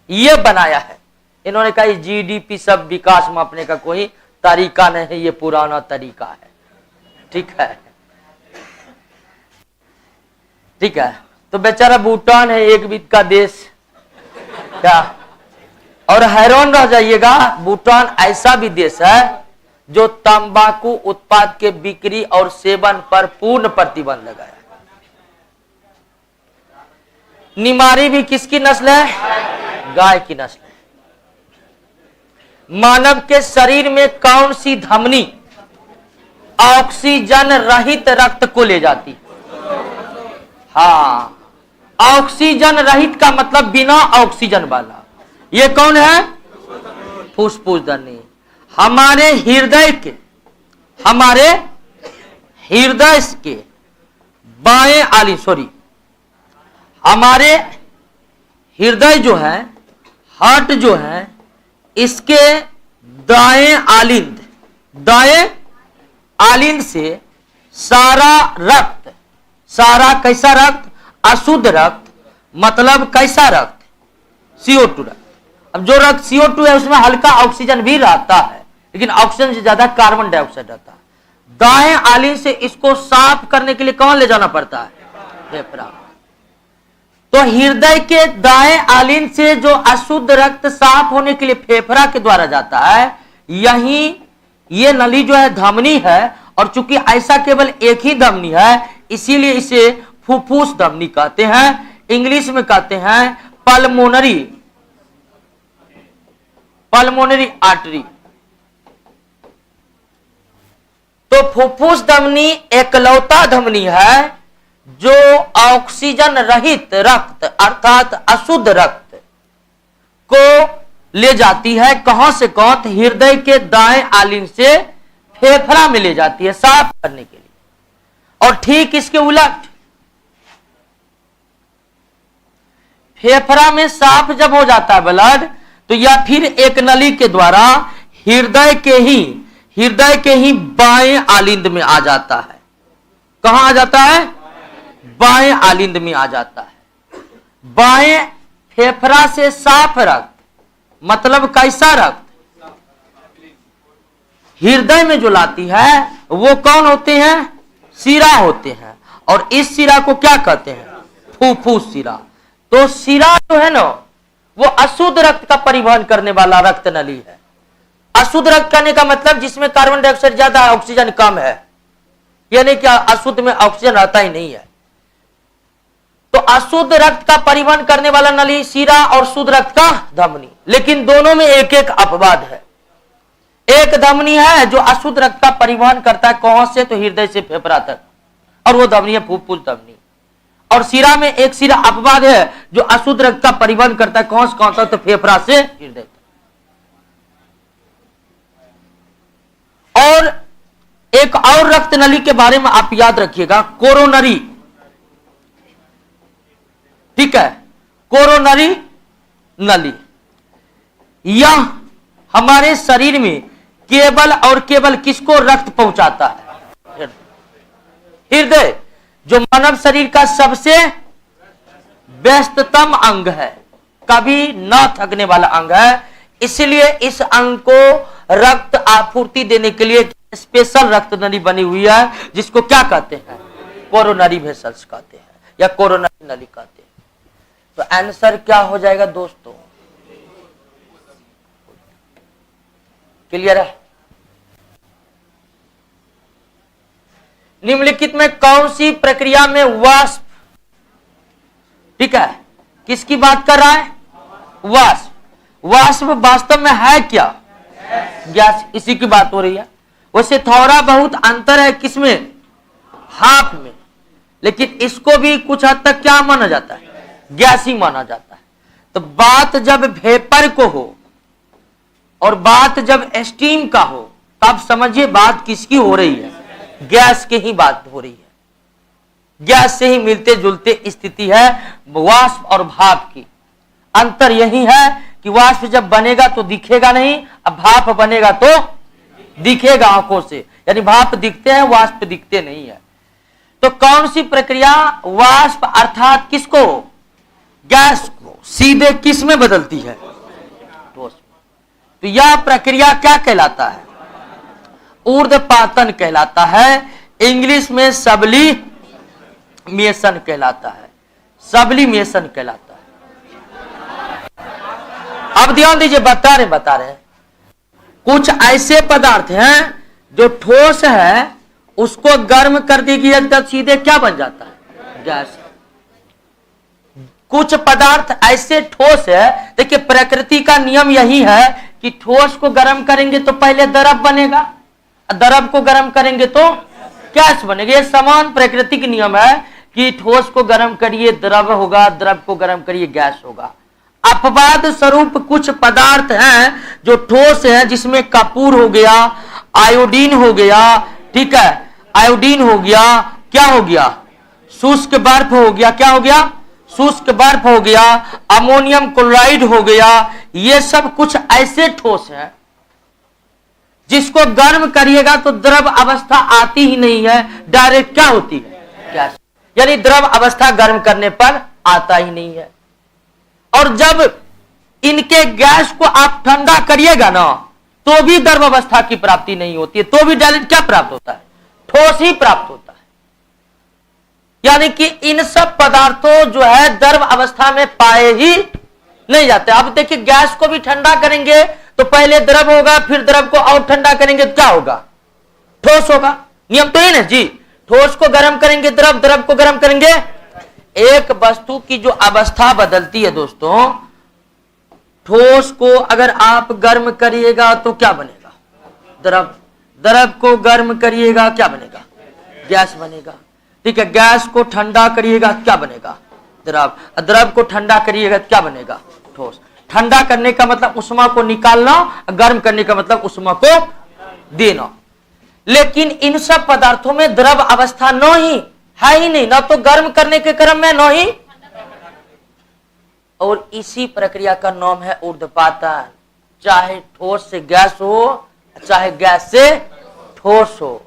ये बनाया है इन्होंने। कहा जीडीपी सब विकास मापने का कोई तरीका नहीं है, ये पुराना तरीका है। ठीक है, ठीक है। तो बेचारा भूटान है, एक वित्त का देश क्या, और हैरान रह जाइएगा, भूटान ऐसा भी देश है जो तंबाकू उत्पाद के बिक्री और सेवन पर पूर्ण प्रतिबंध लगाया। निमारी भी किसकी नस्ल है? गाय की नस्ल है। मानव के शरीर में कौन सी धमनी ऑक्सीजन रहित रक्त को ले जाती? हाँ, ऑक्सीजन रहित का मतलब बिना ऑक्सीजन वाला, ये कौन है? फुफ्फुस धमनी। हमारे हृदय के बाएं आली, हमारे हृदय जो है, हार्ट जो है, इसके दाएं आलिंद से सारा रक्त, सारा कैसा रक्त? अशुद्ध रक्त, मतलब कैसा रक्त? CO2 रक्त। अब जो रक्त CO2 है उसमें हल्का ऑक्सीजन भी रहता है, लेकिन ऑक्सीजन से ज्यादा कार्बन डाइऑक्साइड रहता है। दाएं आलिंद से इसको साफ करने के लिए कौन ले जाना पड़ता है? फेफड़ा। तो हृदय के दाएं आलिंद से जो अशुद्ध रक्त साफ होने के लिए फेफड़ा के द्वारा जाता है, यही ये नली जो है धमनी है, और चूंकि ऐसा केवल एक ही धमनी है इसीलिए इसे फुफ्फुस धमनी कहते हैं। इंग्लिश में कहते हैं पल्मोनरी आर्टरी। तो फुफ्फुस धमनी एकलौता धमनी है जो ऑक्सीजन रहित रक्त अर्थात अशुद्ध रक्त को ले जाती है। कहां से कहां? हृदय के दाएं आलिंद से फेफड़ा में ले जाती है साफ करने के लिए। और ठीक इसके उलट, फेफड़ा में साफ जब हो जाता है ब्लड, तो यह फिर एक नली के द्वारा हृदय के ही बाएं आलिंद में आ जाता है। कहां आ जाता है? बाएं आलिंद में आ जाता है। बाएं फेफड़ा से साफ रक्त मतलब कैसा रक्त? हृदय में जो लाती है वो कौन होते हैं? शिरा होते हैं। और इस शिरा को क्या कहते हैं? फुफ्फुस शिरा। तो शिरा जो है ना, वो अशुद्ध रक्त का परिवहन करने वाला रक्त नली है। अशुद्ध रक्त कहने का मतलब जिसमें कार्बन डाइऑक्साइड ज्यादा है, ऑक्सीजन कम है, यानी कि अशुद्ध में ऑक्सीजन रहता ही नहीं है। तो अशुद्ध रक्त का परिवहन करने वाला नली शिरा और शुद्ध रक्त का धमनी, लेकिन दोनों में एक एक अपवाद है। एक धमनी है जो अशुद्ध रक्त का परिवहन करता है, कहां से? तो हृदय से फेफड़ा तक, और वो धमनी है फुफ्फुस धमनी। और शिरा में एक शिरा अपवाद है जो अशुद्ध रक्त का परिवहन करता है, कहां से कहां तक? तो फेफड़ा से हृदय तक। और एक और रक्त नली के बारे में आप याद रखिएगा, कोरोनरी। ठीक है, कोरोनरी नली। यह हमारे शरीर में केवल और केवल किसको रक्त पहुंचाता है? हृदय, जो मानव शरीर का सबसे व्यस्ततम अंग है, कभी न थकने वाला अंग है। इसलिए इस अंग को रक्त आपूर्ति देने के लिए स्पेशल रक्त नली बनी हुई है, जिसको क्या कहते हैं? कोरोनरी वेसल्स कहते हैं या कोरोनरी नली कहते हैं। तो आंसर क्या हो जाएगा दोस्तों? क्लियर है? निम्नलिखित में कौन सी प्रक्रिया में वाष्प, ठीक है, किसकी बात कर रहा है? वाष्प। वाष्प वास्तव में है क्या? गैस। इसी की बात हो रही है। वैसे थोड़ा बहुत अंतर है किसमें? हाफ में, लेकिन इसको भी कुछ हद तक क्या माना जाता है? गैस ही माना जाता है। तो बात जब वेपर को हो और बात जब स्टीम का हो, तब समझिए बात किसकी हो रही है? गैस की ही बात हो रही है। गैस से ही मिलते जुलते स्थिति है वाष्प और भाप की। अंतर यही है कि वाष्प जब बनेगा तो दिखेगा नहीं, अब भाप बनेगा तो दिखेगा आंखों से, यानी भाप दिखते हैं, वाष्प दिखते नहीं है। तो कौन सी प्रक्रिया वाष्प अर्थात किसको? गैस को सीधे किस में बदलती है? ठोस में। तो यह प्रक्रिया क्या कहलाता है? ऊर्ध्वपातन कहलाता है। इंग्लिश में सब्लिमेशन कहलाता है। सब्लिमेशन कहलाता है। अब ध्यान दीजिए, बता रहे हैं कुछ ऐसे पदार्थ हैं जो ठोस है, उसको गर्म कर दीजिए तो सीधे क्या बन जाता है? गैस। कुछ पदार्थ ऐसे ठोस है, देखिए प्रकृति का नियम यही है कि ठोस को गर्म करेंगे तो पहले द्रव बनेगा, द्रव को गर्म करेंगे तो गैस बनेगा। ये समान प्राकृतिक नियम है कि ठोस को गर्म करिए द्रव होगा, द्रव को गर्म करिए गैस होगा। अपवाद स्वरूप कुछ पदार्थ हैं जो ठोस हैं, जिसमें कपूर हो गया, आयोडीन हो गया, ठीक है, आयोडीन हो गया, क्या हो गया? शुष्क बर्फ हो गया, क्या हो गया? शुष्क बर्फ हो गया, अमोनियम क्लोराइड हो गया। ये सब कुछ ऐसे ठोस हैं जिसको गर्म करिएगा तो द्रव अवस्था आती ही नहीं है, डायरेक्ट क्या होती है? गैस। यानी द्रव अवस्था गर्म करने पर आता ही नहीं है। और जब इनके गैस को आप ठंडा करिएगा ना, तो भी द्रव अवस्था की प्राप्ति नहीं होती है, तो भी डायरेक्ट क्या प्राप्त होता है? ठोस ही प्राप्त होता है। यानी कि इन सब पदार्थों जो है द्रव अवस्था में पाए ही नहीं जाते। अब देखिए गैस को भी ठंडा करेंगे तो पहले द्रव होगा, फिर द्रव को और ठंडा करेंगे तो क्या होगा? ठोस होगा। नियम तो ये ना जी, ठोस को गर्म करेंगे द्रव, द्रव को गर्म करेंगे। एक वस्तु की जो अवस्था बदलती है दोस्तों, ठोस को अगर आप गर्म करिएगा तो क्या बनेगा? द्रव। द्रव को गर्म करिएगा क्या बनेगा? गैस बनेगा। ठीक है, गैस को ठंडा करिएगा क्या बनेगा? द्रव। द्रव को ठंडा करिएगा क्या बनेगा? ठोस। ठंडा करने का मतलब उष्मा को निकालना, गर्म करने का मतलब उष्मा को देना। लेकिन इन सब पदार्थों में द्रव अवस्था न ही है ही नहीं, ना तो गर्म करने के क्रम में न ही, और इसी प्रक्रिया का नाम है ऊर्ध्वपातन। चाहे ठोस से गैस हो, चाहे गैस से ठोस हो।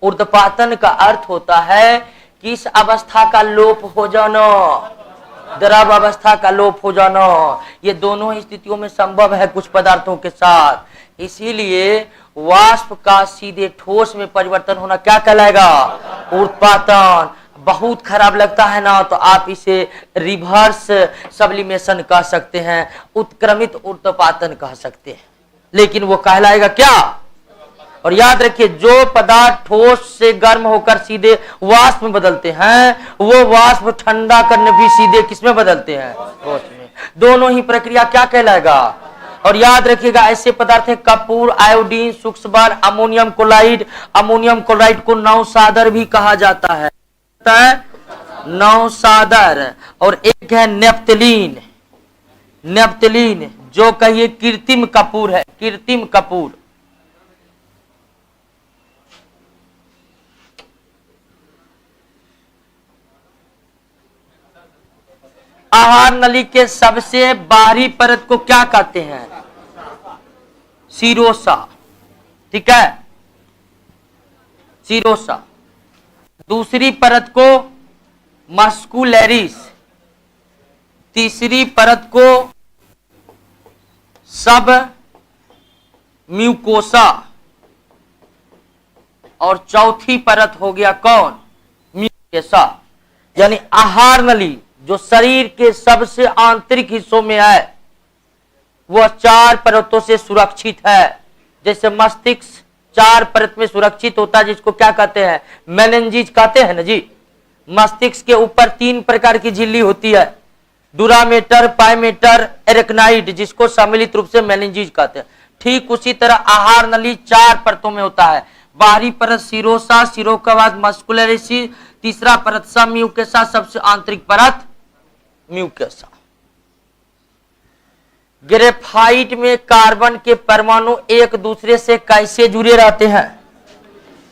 ऊर्ध्वपातन का अर्थ होता है कि इस अवस्था का लोप हो जाना, द्रव अवस्था का लोप हो जाना। ये दोनों ही स्थितियों में संभव है कुछ पदार्थों के साथ। इसीलिए वाष्प का सीधे ठोस में परिवर्तन होना क्या कहलाएगा? ऊर्ध्वपातन। बहुत खराब लगता है ना, तो आप इसे रिवर्स सब्लिमेशन कह सकते हैं, उत्क्रमित ऊर्ध्वपातन कह सकते हैं, लेकिन वो कहलाएगा क्या? और याद रखिए, जो पदार्थ ठोस से गर्म होकर सीधे वाष्प में बदलते हैं, वो वाष्प ठंडा करने भी सीधे किसमें बदलते हैं? ठोस में। दोनों ही प्रक्रिया क्या कहलाएगा? और याद रखिएगा, ऐसे पदार्थ है कपूर, आयोडीन, सूक्ष्म, अमोनियम क्लोराइड। अमोनियम क्लोराइड को नौसादर भी कहा जाता है, नौसादर। और एक है नेप्थलीन। नेप्थलीन जो कहिए कृत्रिम कपूर है, कृत्रिम कपूर। आहार नली के सबसे बाहरी परत को क्या कहते हैं? सीरोसा। ठीक है, सीरोसा। दूसरी परत को मस्कुलरिस, तीसरी परत को सब म्यूकोसा, और चौथी परत हो गया कौन? म्यूकोसा। यानी आहार नली जो शरीर के सबसे आंतरिक हिस्सों में है, वह 4 परतों से सुरक्षित है। जैसे मस्तिष्क 4 परत में सुरक्षित होता है, जिसको क्या कहते हैं? मेनिंजेस कहते हैं ना जी। मस्तिष्क के ऊपर 3 प्रकार की झिल्ली होती है, डुरामेटर, पाइमेटर, एरेक्नाइड, जिसको सम्मिलित रूप से मेनिंजेस कहते हैं। ठीक उसी तरह आहार नली 4 परतों में होता है। बाहरी परत सीरोसा, सिरो के बाद मस्कुलरिस, तीसरा परत सब म्यूकोसा, सबसे आंतरिक परत म्यूकोसा। ग्रेफाइट में कार्बन के परमाणु एक दूसरे से कैसे जुड़े रहते हैं?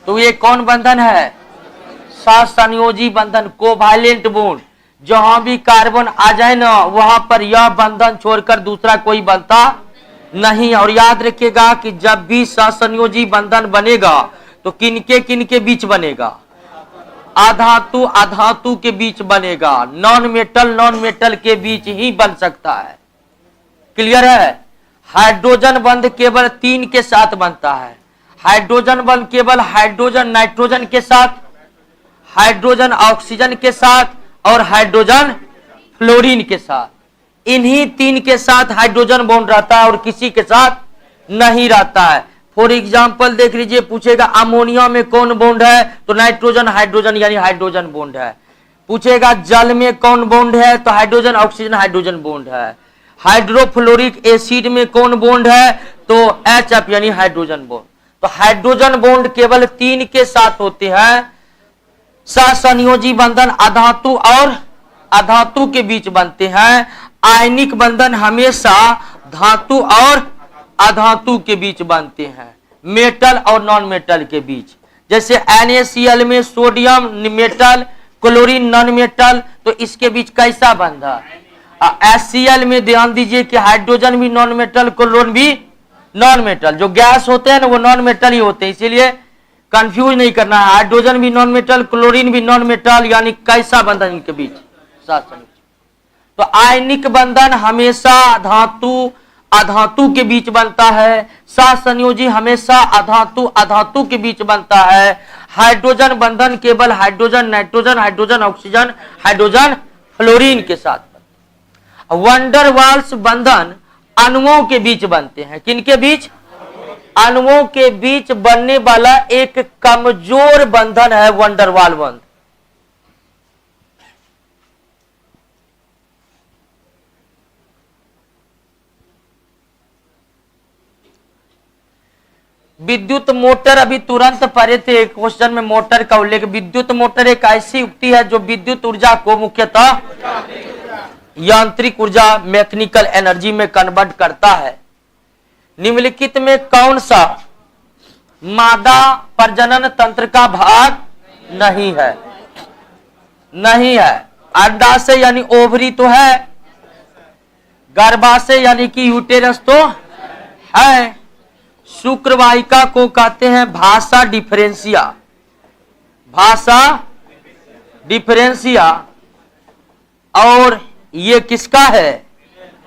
तो ये कौन बंधन है? सहसंयोजी बंधन, कोवैलेंट बॉन्ड। जहां भी कार्बन आ जाए ना, वहां पर यह बंधन छोड़कर दूसरा कोई बनता नहीं। और याद रखिएगा कि जब भी सहसंयोजी बंधन बनेगा तो किनके बीच बनेगा? अधातु अधातु के बीच बनेगा, नॉन मेटल के बीच ही बन सकता है। क्लियर है? हाइड्रोजन बंध केवल 3 के साथ बनता है। हाइड्रोजन बंध केवल हाइड्रोजन नाइट्रोजन के साथ, हाइड्रोजन ऑक्सीजन के साथ, और हाइड्रोजन फ्लोरीन के साथ। इन्हीं 3 के साथ हाइड्रोजन बॉन्ड रहता है और किसी के साथ नहीं रहता है। फॉर एग्जाम्पल देख लीजिए, पूछेगा अमोनिया में कौन बॉन्ड है? तो नाइट्रोजन हाइड्रोजन यानी हाइड्रोजन बॉन्ड है। पूछेगा जल में कौन बॉन्ड है? तो हाइड्रोजन ऑक्सीजन हाइड्रोजन बॉन्ड है। हाइड्रोफ्लोरिक एसिड में कौन बॉन्ड है? तो HF यानी हाइड्रोजन बॉन्ड। तो हाइड्रोजन बॉन्ड केवल 3 के साथ होते हैं। सहसंयोजी बंधन अधातु और अधातु के बीच बनते हैं। आयनिक बंधन हमेशा धातु और अधातु के बीच बनते हैं, मेटल और नॉन मेटल के बीच। जैसे NaCl में sodium metal, chlorine non metal, तो इसके बीच कैसा बंधा? HCl में ध्यान दीजिए कि हाइड्रोजन भी नॉन मेटल, क्लोरीन भी नॉन मेटल। जो गैस होते हैं ना वो नॉन मेटल ही होते हैं, इसीलिए कंफ्यूज नहीं करना है। हाइड्रोजन भी नॉन मेटल, क्लोरीन भी नॉन मेटल, यानी कैसा बंधन इनके बीच? तो आयनिक बंधन हमेशा धातु अधातु के बीच बनता है। सहसंयोजी हमेशा अधातु अधातु के बीच बनता है। हाइड्रोजन बंधन केवल hydrogen nitrogen hydrogen oxygen hydrogen fluorine के साथ बनता है। वंडरवाल्स बंधन अणुओं के बीच बनते हैं। किनके बीच? अणुओं के बीच बनने वाला एक कमजोर बंधन है वंडरवाल बंधन। विद्युत मोटर, अभी तुरंत पढ़े थे क्वेश्चन में मोटर का उल्लेख। विद्युत मोटर एक ऐसी युक्ति है जो विद्युत ऊर्जा को मुख्यतः यांत्रिक ऊर्जा मैकेनिकल एनर्जी में कन्वर्ट करता है। निम्नलिखित में कौन सा मादा प्रजनन तंत्र का भाग नहीं है? नहीं है। अंडाशय यानी ओवरी तो है, गर्भाशय यानी कि यूटेरस तो है, शुक्रवाहिका को कहते हैं भाषा डिफरेंशिया, भाषा डिफरेंशिया, और ये किसका है?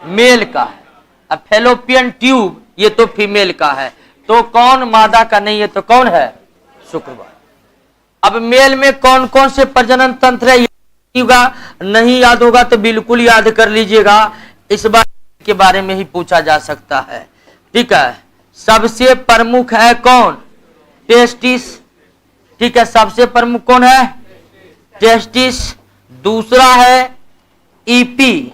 मेल का है। अब फैलोपियन ट्यूब ये तो फीमेल का है, तो कौन मादा का नहीं है? तो कौन है? शुक्रवाहिका। अब मेल में कौन कौन से प्रजनन तंत्र है नहीं याद होगा तो बिल्कुल याद कर लीजिएगा, इस बार के बारे में ही पूछा जा सकता है। ठीक है, सबसे प्रमुख है कौन? टेस्टिस। ठीक है, सबसे प्रमुख कौन है? टेस्टिस। दूसरा है ईपी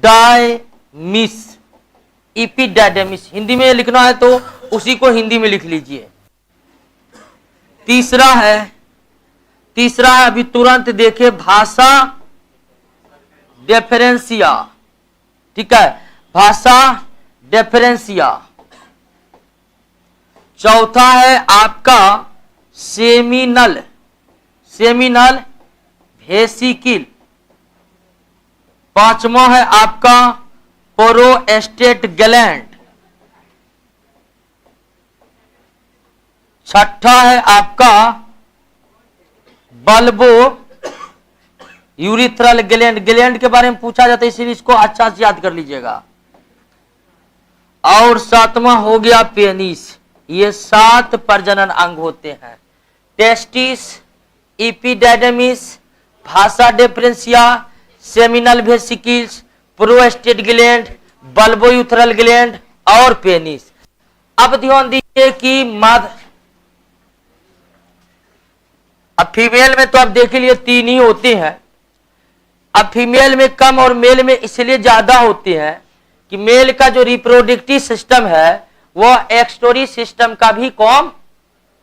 डायमिस, इपीडायडेमिस। हिंदी में लिखना है तो उसी को हिंदी में लिख लीजिए। तीसरा है अभी तुरंत देखे, भाषा डिफरेंशिया। ठीक है, भाषा डिफरेंशिया। चौथा है आपका सेमिनल वेसिकल। पांचवा है आपका प्रोस्टेट ग्लैंड। छठा है आपका बल्बो यूरिथ्रल ग्लैंड के बारे में पूछा जाता है, इसीलिए इसको अच्छा से याद कर लीजिएगा। और सातवां हो गया पेनिस। ये 7 प्रजनन अंग होते हैं। Testis, epididymis, vas deferentia, seminal vesicles, prostate gland, bulbourethral gland और पेनिस। अब ध्यान दीजिए कि अब फीमेल में तो आप देख लिए 3 ही होते हैं। अब फीमेल में कम और मेल में इसलिए ज्यादा होते हैं कि मेल का जो रिप्रोडक्टिव सिस्टम है वो एक्सक्रीटरी सिस्टम का भी काम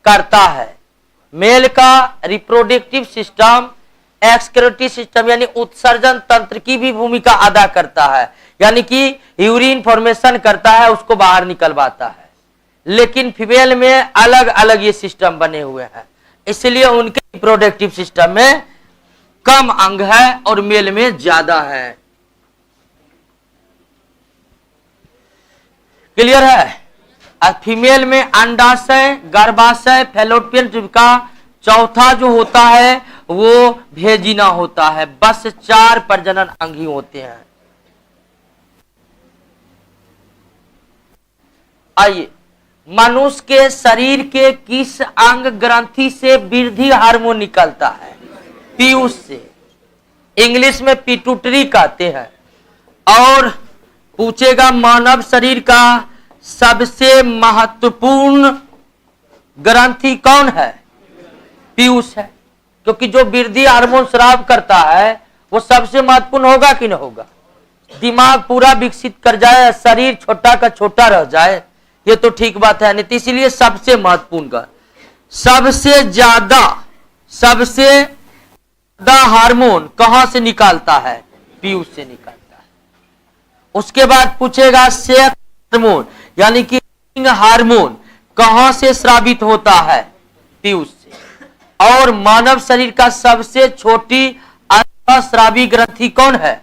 करता है। मेल का रिप्रोडक्टिव सिस्टम एक्सक्रीटरी सिस्टम यानी उत्सर्जन तंत्र की भी भूमिका अदा करता है, यानी कि यूरिन फॉर्मेशन करता है, उसको बाहर निकलवाता है। लेकिन फीमेल में अलग अलग ये सिस्टम बने हुए हैं, इसलिए उनके रिप्रोडक्टिव सिस्टम में कम अंग है और मेल में ज्यादा है। क्लियर है? फीमेल में अंडाशय, गर्भाशय, फैलोपियन ट्यूब का चौथा जो होता है वो भेजिना होता है। बस 4 प्रजनन अंग ही होते हैं। आइए, मनुष्य के शरीर के किस अंग ग्रंथि से वृद्धि हार्मोन निकलता है? पीयूष से, इंग्लिश में पिट्यूटरी कहते हैं। और पूछेगा मानव शरीर का सबसे महत्वपूर्ण ग्रंथि कौन है? पीयूष है, क्योंकि जो वृद्धि हार्मोन स्राव करता है वो सबसे महत्वपूर्ण होगा कि नहीं होगा? दिमाग पूरा विकसित कर जाए, शरीर छोटा का छोटा रह जाए, ये तो ठीक बात है नहीं, तो इसीलिए सबसे महत्वपूर्ण का सबसे ज्यादा हार्मोन कहां से निकालता है? पीयूष से निकालता है। उसके बाद पूछेगा सेक्स हार्मोन यानी कि हार्मोन कहां से स्रावित होता है? पीयूष से। और मानव शरीर का सबसे छोटी अंतःस्रावी ग्रंथि कौन है?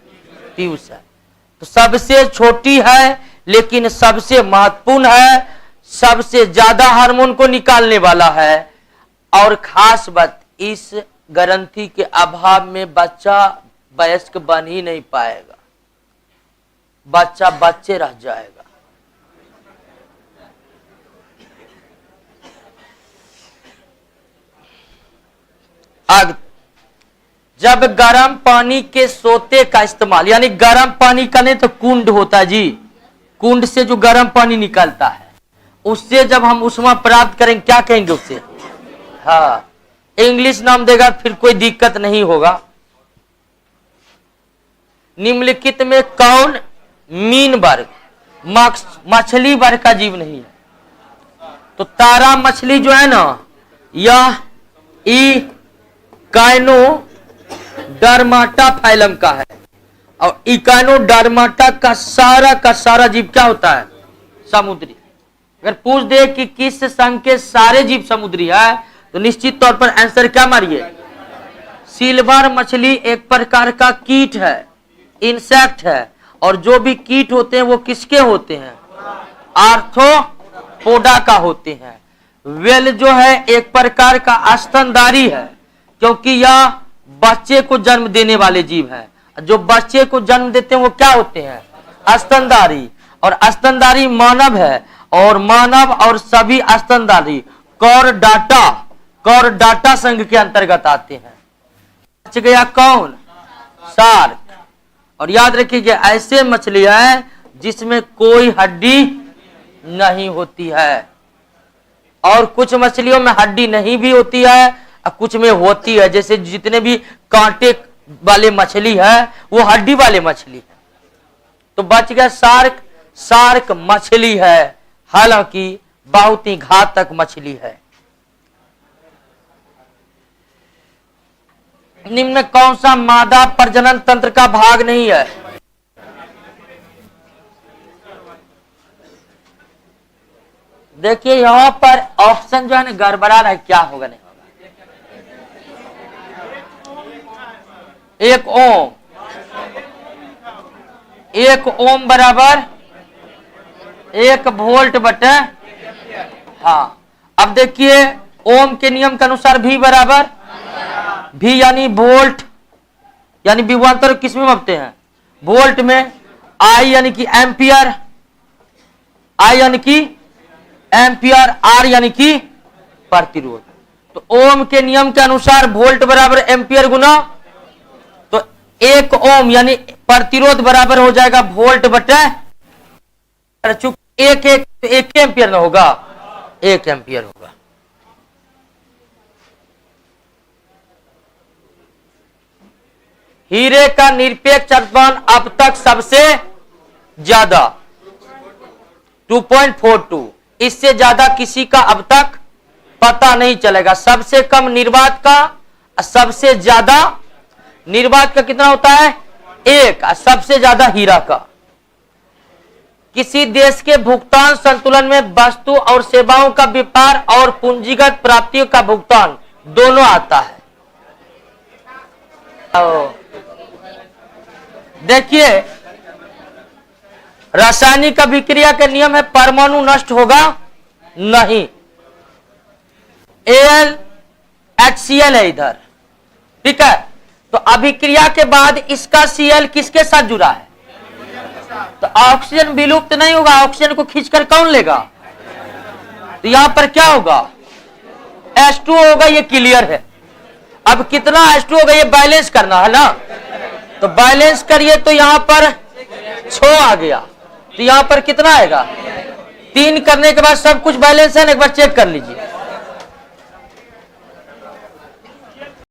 पीयूष है। तो सबसे छोटी है लेकिन सबसे महत्वपूर्ण है, सबसे ज्यादा हार्मोन को निकालने वाला है। और खास बात, इस ग्रंथि के अभाव में बच्चा वयस्क बन ही नहीं पाएगा। बच्चा बच्चे रह जाएगा। आग जब गर्म पानी के सोते का इस्तेमाल, यानी गर्म पानी का नहीं तो कुंड होता है जी, कुंड से जो गर्म पानी निकलता है उससे जब हम उष्मा प्राप्त करेंगे क्या कहेंगे उससे? हाँ, इंग्लिश नाम देगा फिर कोई दिक्कत नहीं होगा। निम्नलिखित में कौन मीन वर्ग मछली वर्ग का जीव नहीं है? तो तारा मछली जो है ना यह इकाइनोडर्माटा फाइलम का है, और इकाइनोडर्माटा का सारा जीव क्या होता है? समुद्री। अगर पूछ दे कि किस संघ के सारे जीव समुद्री है तो निश्चित तौर पर आंसर क्या मारिए? सिल्वर मछली एक प्रकार का कीट है, इंसेक्ट है, और जो भी कीट होते हैं वो किसके होते हैं? आर्थ्रोपोडा का होते हैं। वेल जो है एक प्रकार का स्तनधारी है, क्योंकि यह बच्चे को जन्म देने वाले जीव है। जो बच्चे को जन्म देते हैं वो क्या होते हैं? स्तनधारी। और स्तनधारी मानव है, और मानव और सभी स्तनधारी कॉर्डाटा संघ के अंतर्गत आते हैं। बच गया कौन? शार्क। और याद रखिए ऐसे मछलियां हैं जिसमें कोई हड्डी नहीं होती है, और कुछ मछलियों में हड्डी नहीं भी होती है और कुछ में होती है। जैसे जितने भी कांटे वाले मछली है वो हड्डी वाले मछली है। तो बच गया शार्क। शार्क मछली है, हालांकि बहुत ही घातक मछली है। निम्न में कौन सा मादा प्रजनन तंत्र का भाग नहीं है? देखिए यहां पर ऑप्शन जो है ना गड़बड़ा रहा है, क्या होगा नहीं होगा। एक ओम बराबर 1 वोल्ट बटे, हाँ। अब देखिए ओम के नियम के अनुसार भी बराबर भी यानी वोल्ट, यानी विभवांतर किस में मापते हैं? वोल्ट में। आई यानी कि एम्पियर, आई यानी कि एम्पियर, आर यानी कि प्रतिरोध। तो ओम के नियम के अनुसार वोल्ट बराबर एम्पियर गुना, तो 1 ओम यानी प्रतिरोध बराबर हो जाएगा वोल्ट बटे, चूंकि एक एम्पियर ना होगा, 1 एम्पियर होगा। हीरे का निरपेक्ष अर्धमान अब तक सबसे ज्यादा 2.42, इससे ज्यादा किसी का अब तक पता नहीं चलेगा। सबसे कम निर्वात का, सबसे ज्यादा निर्वात का कितना होता है? 1, सबसे ज्यादा हीरा का। किसी देश के भुगतान संतुलन में वस्तु और सेवाओं का व्यापार और पूंजीगत प्राप्तियों का भुगतान दोनों आता है। देखिए रासायनिक अभिक्रिया के नियम है परमाणु नष्ट होगा नहीं। HCl है इधर, ठीक है। तो अभिक्रिया के बाद इसका Cl किसके साथ जुड़ा है? तो ऑक्सीजन विलुप्त नहीं होगा, ऑक्सीजन को खींचकर कौन लेगा? तो यहां पर क्या होगा? H2 होगा, ये क्लियर है। अब कितना H2 होगा ये बैलेंस करना है ना, तो बैलेंस करिए तो यहां पर 6 आ गया, तो यहां पर कितना आएगा? 3 करने के बाद सब कुछ बैलेंस है ना, एक बार चेक कर लीजिए।